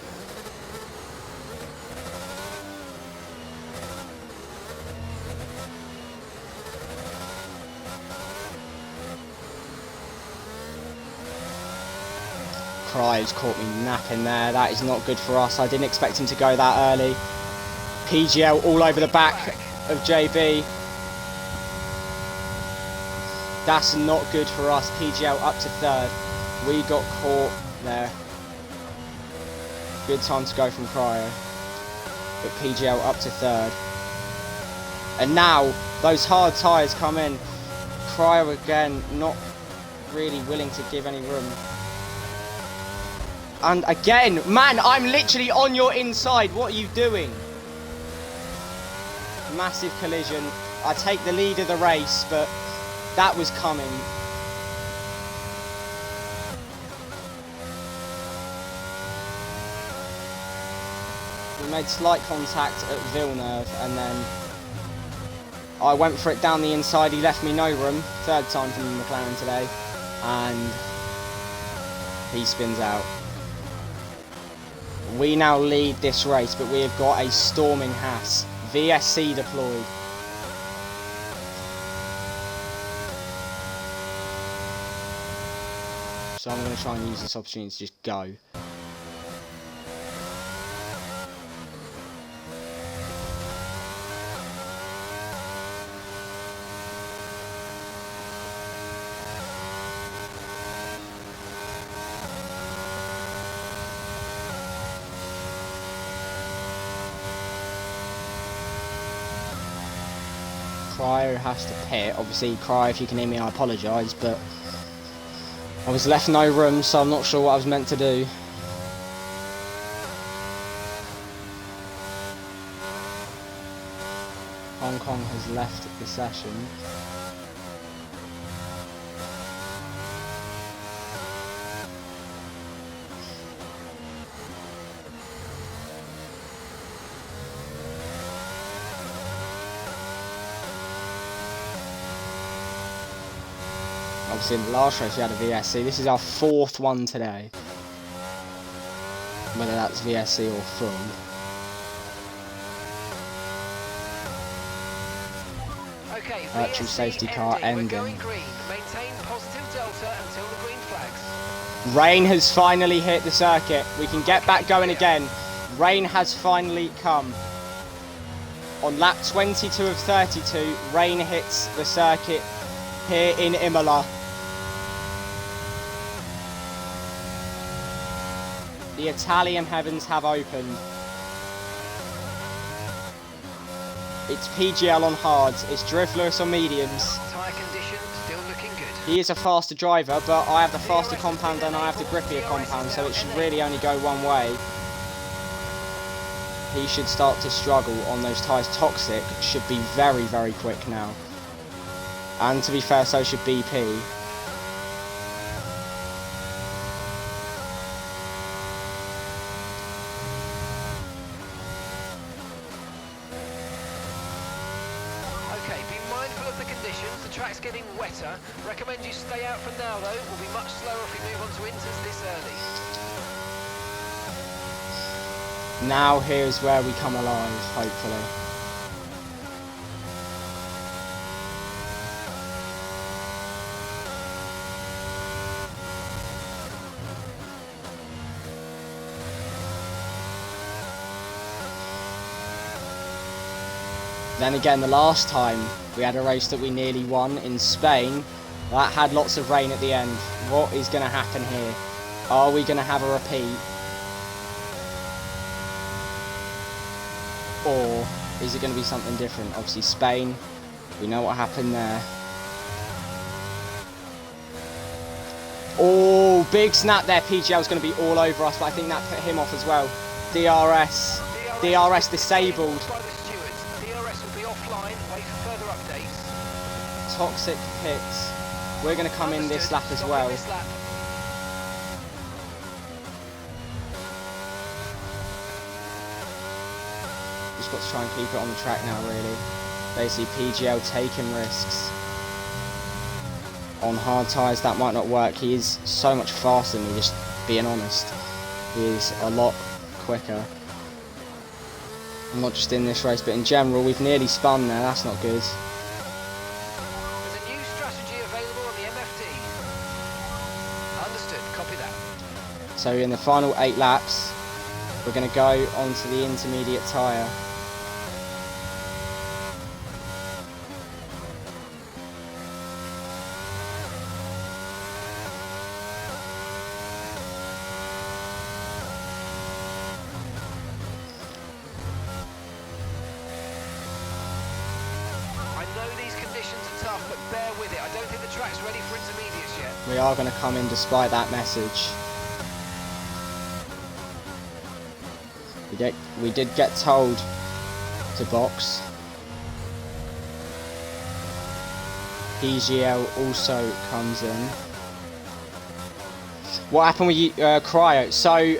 Cry's caught me napping there. That is not good for us. I didn't expect him to go that early. PGL all over the back of JB. That's not good for us. PGL up to 3rd. We got caught there. Good time to go from Cryo. But PGL up to 3rd. And now those hard tyres come in. Cryo again not really willing to give any room. And again, man, I'm literally on your inside. What are you doing? Massive collision. I take the lead of the race, but that was coming. We made slight contact at Villeneuve, and then I went for it down the inside. He left me no room. 3rd time from McLaren today. And he spins out. We now lead this race, but we have got a storming Haas. VSC deployed. So I'm going to try and use this opportunity to just go. Cryo has to pit. Obviously, Cryo, if you can hear me, I apologise, but I was left no room, so I'm not sure what I was meant to do. Hong Kong has left the session. Obviously in the last race we had a VSC. This is our 4th one today. Whether that's VSC or full. Okay, Virtual VSC safety car ending. ending. We're going green. Maintain positive delta until the green flags. Rain has finally hit the circuit. We can get back going again. Rain has finally come. On lap 22 of 32, rain hits the circuit here in Imola. The Italian heavens have opened. It's PGL on hards, it's DriFt on mediums. Tyre condition still looking good. He is a faster driver, but I have the faster compound and I have the grippier compound, so it should really only go one way. He should start to struggle on those tyres. Toxic should be very, very quick now. And to be fair, so should BP. Okay, be mindful of the conditions. The track's getting wetter. Recommend you stay out for now though. We'll be much slower if we move on to inters this early. Now here's where we come alive, hopefully. Then again, the last time we had a race that we nearly won in Spain, that had lots of rain at the end. What is going to happen here? Are we going to have a repeat? Or is it going to be something different? Obviously Spain, we know what happened there. Oh, Oh, big snap there. PGL's going to be all over us, but I think that put him off as well. DRS disabled. By the stewards. DRS will be offline. Wait for further updates. Toxic pits. We're going to come in this lap as well. This lap. Just got to try and keep it on the track now, really. Basically, PGL taking risks. On hard tyres, that might not work. He is so much faster than me, just being honest. He is a lot quicker. Not just in this race, but in general. We've nearly spun there, that's not good. There's a new strategy available on the MFD. Understood, copy that. So in the final 8 laps, we're going to go onto the intermediate tyre. But bear with it. I don't think the track's ready for intermediates yet. We are going to come in despite that message. We did get told to box. PGL also comes in. What happened with Cryo? So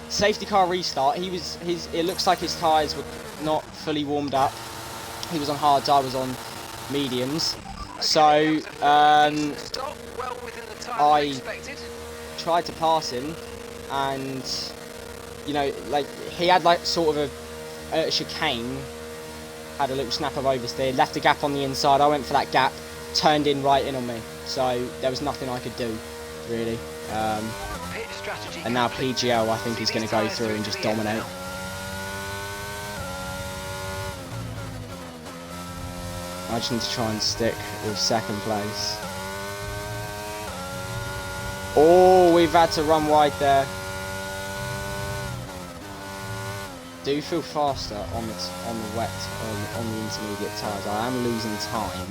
safety car restart. It looks like his tyres were not fully warmed up. He was on hards, I was on mediums. So I tried to pass him, and you know, like he had like sort of a chicane, had a little snap of oversteer, left a gap on the inside. I went for that gap, turned in right in on me. So there was nothing I could do, really. And now PGL, I think he's going to go through and just dominate. I just need to try and stick with second place. Oh, we've had to run wide there. Do feel faster on the wet, on the intermediate tyres. I am losing time.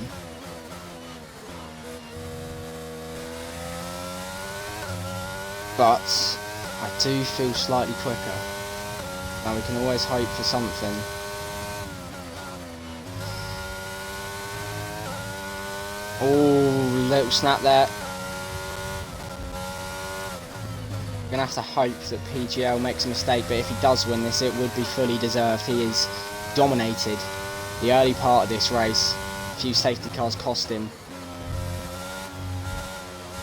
But I do feel slightly quicker. Now we can always hope for something. Oh, little snap there. We're going to have to hope that PGL makes a mistake, but if he does win this, it would be fully deserved. He has dominated the early part of this race. A few safety cars cost him.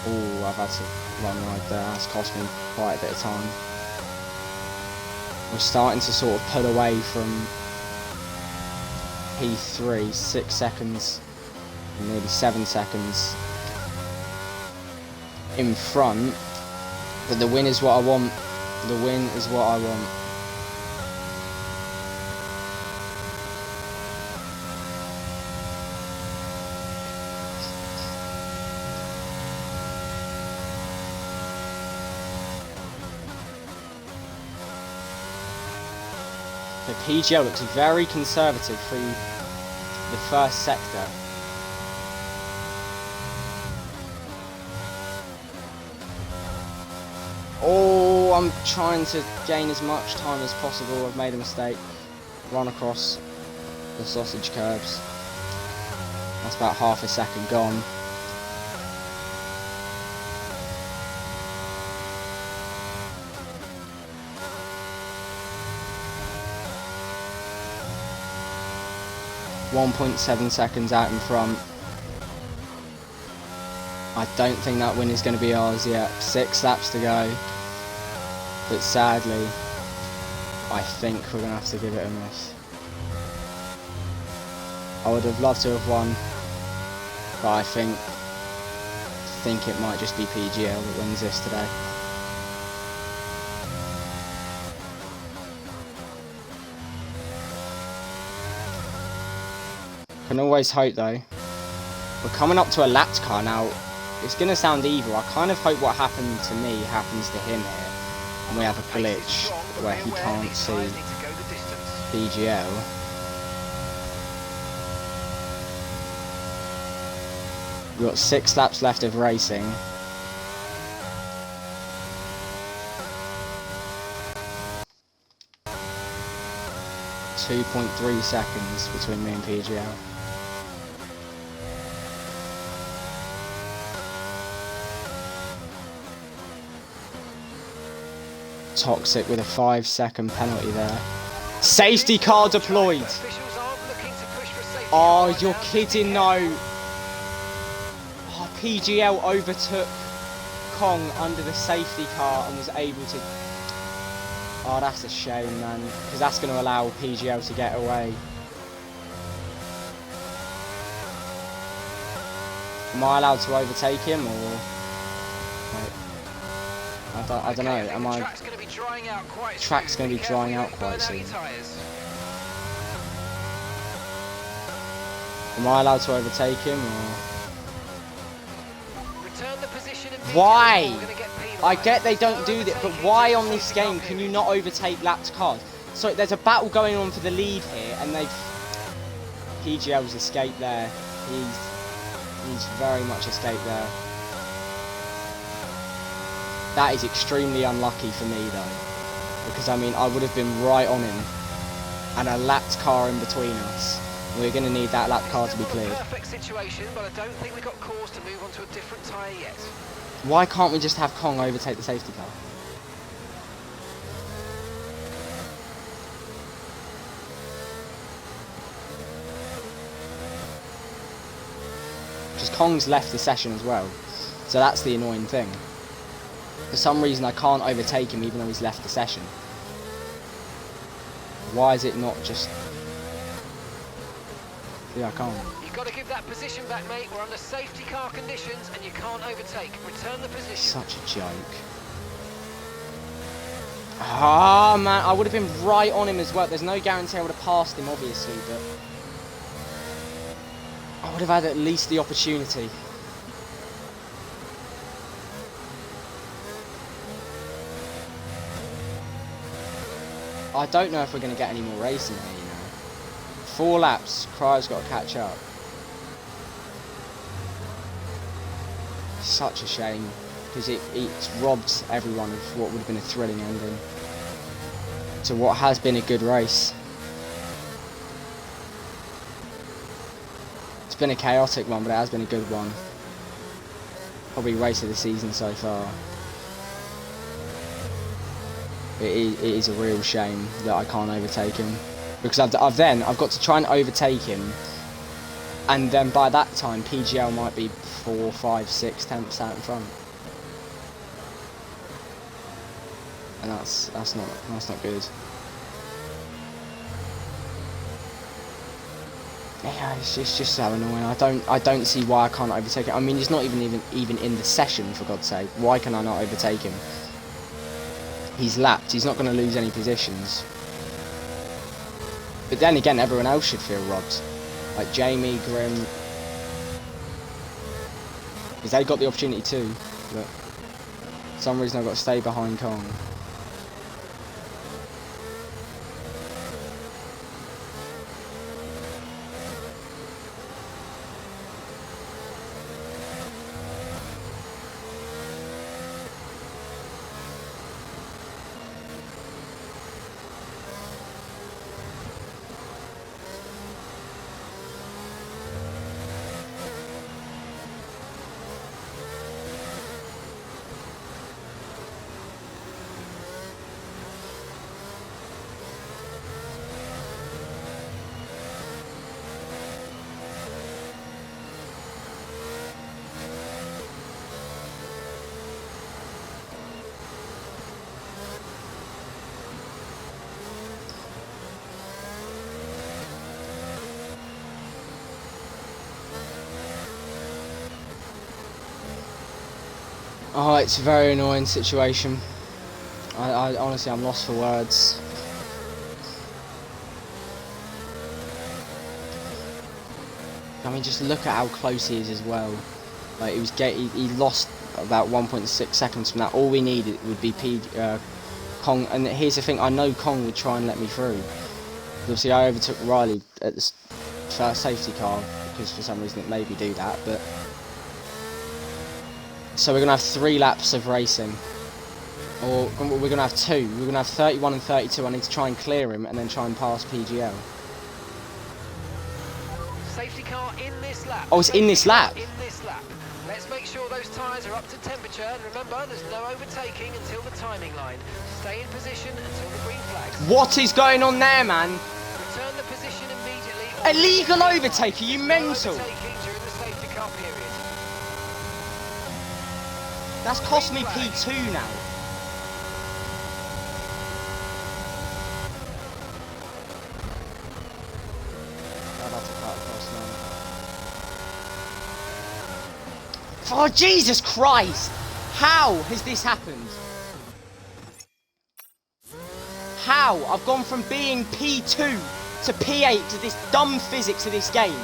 Oh, I've had to run right there. That's cost me quite a bit of time. We're starting to sort of pull away from P3, 6 seconds. Nearly 7 seconds in front, but the win is what I want. The win is what I want. The PGL looks very conservative through the first sector. Oh, I'm trying to gain as much time as possible. I've made a mistake. Run across the sausage curbs. That's about half a second gone. .7 seconds out in front. I don't think that win is going to be ours yet. 6 laps to go. But sadly, I think we're going to have to give it a miss. I would have loved to have won, but I think it might just be PGL that wins this today. Can always hope though. We're coming up to a lapped car now. It's going to sound evil. I kind of hope what happened to me happens to him here. And we have a glitch where he can't see PGL. We've got 6 laps left of racing. 2.3 seconds between me and PGL. Toxic with a 5-second penalty there. Safety car deployed. Officials aren't looking to push for a safety Oh, car you're now. kidding, no. Oh, PGL overtook Kong under the safety car and was able to... Oh, that's a shame, man. Because that's going to allow PGL to get away. Am I allowed to overtake him, or... Wait. I don't know. Okay, I think Am the I... track's going to be drying out quite Track's soon. going to be drying out Careful, quite you don't burn soon. out your tyres. Am I allowed to overtake him, or... Return the position immediately. Why? We're gonna get penalised. I get they don't No do that, but overtaking why during on this safety car game can you period. not overtake lapped cars? So there's a battle going on for the lead here, and they've... PGL's escaped there. He's very much escaped there. That is extremely unlucky for me, though. Because, I mean, I would have been right on him. And a lapped car in between us. We're going to need that lapped car to be Still not a cleared. perfect situation, but I don't think we've got cause to move on to a different tyre yet. Why can't we just have Kong overtake the safety car? Because Kong's left the session as well. So that's the annoying thing. For some reason I can't overtake him even though he's left the session. Why is it not just... Yeah, I can't. You've got to give that position back, mate. We're under safety car conditions and you can't overtake. Return the position. Such a joke. Ah, man, I would have been right on him as well. There's no guarantee I would have passed him, obviously, but... I would have had at least the opportunity. I don't know if we're going to get any more racing here, you know. 4 laps, Cryo's got to catch up. Such a shame, because it's robbed everyone of what would have been a thrilling ending to what has been a good race. It's been a chaotic one, but it has been a good one. Probably race of the season so far. It is a real shame that I can't overtake him, because I've got to try and overtake him, and then by that time PGL might be 4, 5, 6 tenths out in front, and that's not good. Yeah, it's just so annoying. I don't see why I can't overtake him. I mean, he's not even in the session, for God's sake. Why can I not overtake him? He's lapped. He's not going to lose any positions. But then again, everyone else should feel robbed. Like Jamie, Grim. Because they got the opportunity too. But for some reason I've got to stay behind Kong. Oh, it's a very annoying situation. I honestly, I'm lost for words. I mean, just look at how close he is as well. Like he lost about 1.6 seconds from that. All we needed would be Kong. And here's the thing: I know Kong would try and let me through. Obviously, I overtook Riley at the first safety car because for some reason it made me do that, but. So we're going to have 3 laps of racing. Or we're going to have 2. We're going to have 31 and 32. I need to try and clear him and then try and pass PGL. Safety car in this lap. Oh, it's in this lap? In this lap. Let's make sure those tyres are up to temperature. And remember, there's no overtaking until the timing line. Stay in position until the green flags. What is going on there, man? Return the position immediately. Illegal overtake, are you mental? No overtaking during the safety car period. That's cost me P2 now. Oh, Jesus Christ! How has this happened? How? I've gone from being P2 to P8 to this dumb physics of this game.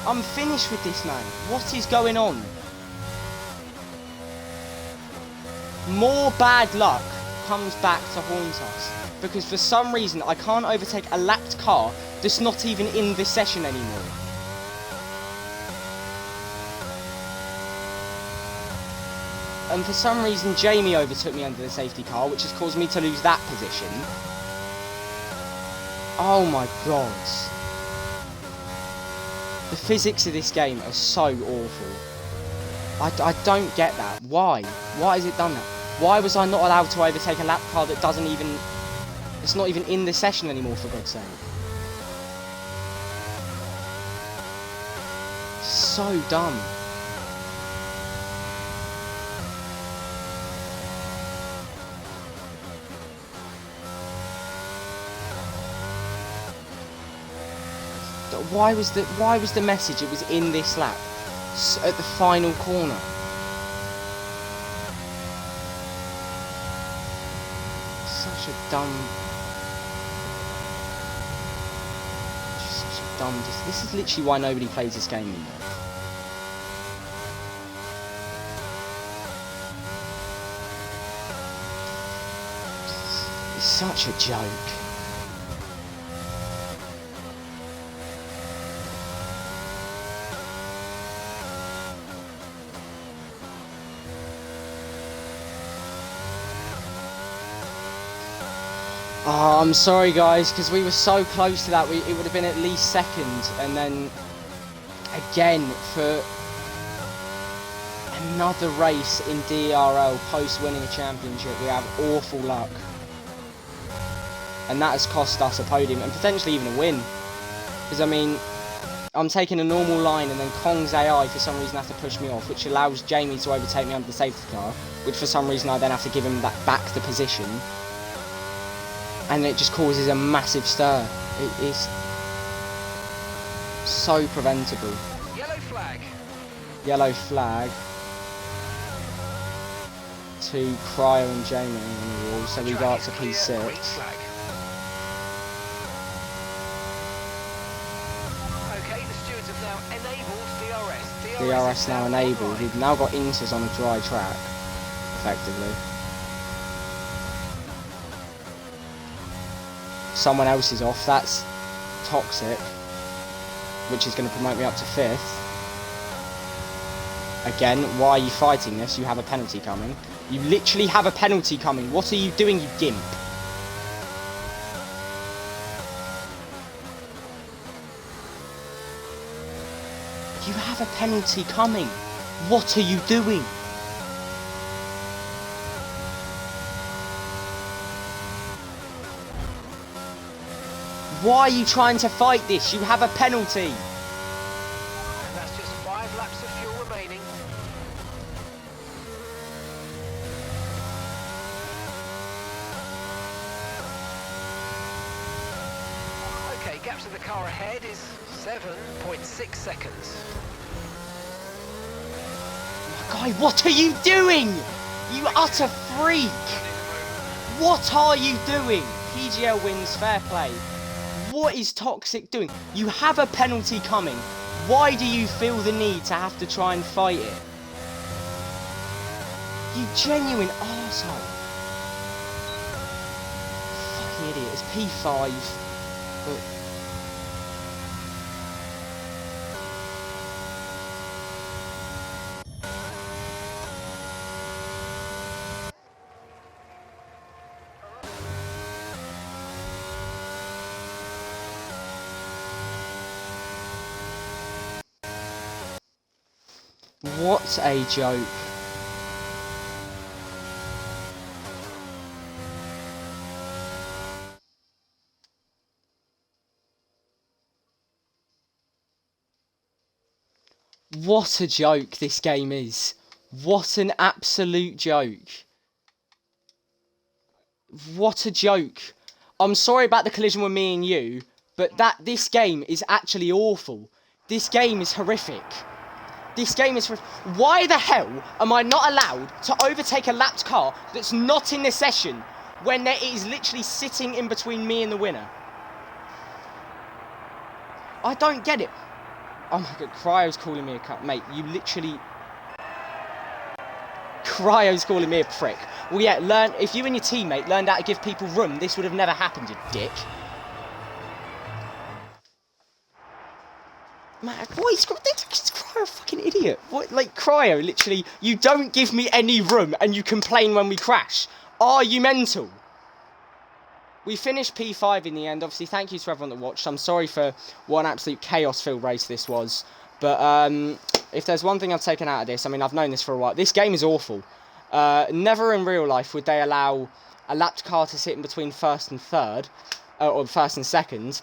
I'm finished with this, man. What is going on? More bad luck comes back to haunt us. Because for some reason, I can't overtake a lapped car that's not even in this session anymore. And for some reason, Jamie overtook me under the safety car, which has caused me to lose that position. Oh my god. The physics of this game are so awful. I don't get that. Why? Why has it done that? Why was I not allowed to overtake a lap car that doesn't even... It's not even in the session anymore, for God's sake. So dumb. Why was the message it was in this lap at the final corner? Such a dumb this is literally why nobody plays this game anymore. It's such a joke. Oh, I'm sorry guys, because we were so close to that, it would have been at least second, and then again for another race in DRL post winning a championship, we have awful luck. And that has cost us a podium, and potentially even a win. Because I mean, I'm taking a normal line and then Kong's AI for some reason has to push me off, which allows Jamie to overtake me under the safety car, which for some reason I then have to give him that back the position. And it just causes a massive stir. It is so preventable. Yellow flag. Yellow flag to Cryo and Jamie on the wall, so we go up to P6. Okay, the stewards have now enabled DRS. DRS now enabled. We've now got inters on a dry track, effectively. Someone else is off, that's toxic, which is going to promote me up to 5th. Again, why are you fighting this? You have a penalty coming. You literally have a penalty coming. What are you doing, you gimp? You have a penalty coming. What are you doing? Why are you trying to fight this? You have a penalty. And that's just 5 laps of fuel remaining. Okay, gap to the car ahead is 7.6 seconds. Guy, what are you doing? You utter freak. What are you doing? PGL wins, fair play. What is Toxic doing? You have a penalty coming. Why do you feel the need to have to try and fight it? You genuine arsehole. Fucking idiot. It's P5. But... What a joke. What a joke this game is. What an absolute joke. What a joke. I'm sorry about the collision with me and you, but this game is actually awful. This game is horrific. This game is... Why the hell am I not allowed to overtake a lapped car that's not in the session when it is literally sitting in between me and the winner? I don't get it. Oh my god, Cryo's calling me a cunt. Mate, you literally... Cryo's calling me a prick. Well, yeah, if you and your teammate learned how to give people room, this would have never happened, you dick. Man, what is Cryo a fucking idiot? What, like, Cryo, literally, you don't give me any room and you complain when we crash. Are you mental? We finished P5 in the end. Obviously, thank you to everyone that watched. I'm sorry for what an absolute chaos-filled race this was. But if there's one thing I've taken out of this, I mean, I've known this for a while. This game is awful. Never in real life would they allow a lapped car to sit in between first and third, or first and second.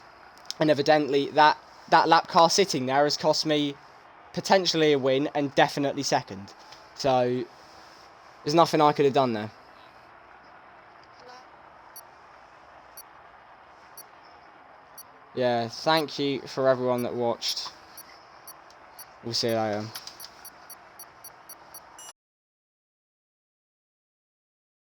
And evidently, that lap car sitting there has cost me potentially a win and definitely second. So, there's nothing I could have done there. Yeah, thank you for everyone that watched. We'll see you later.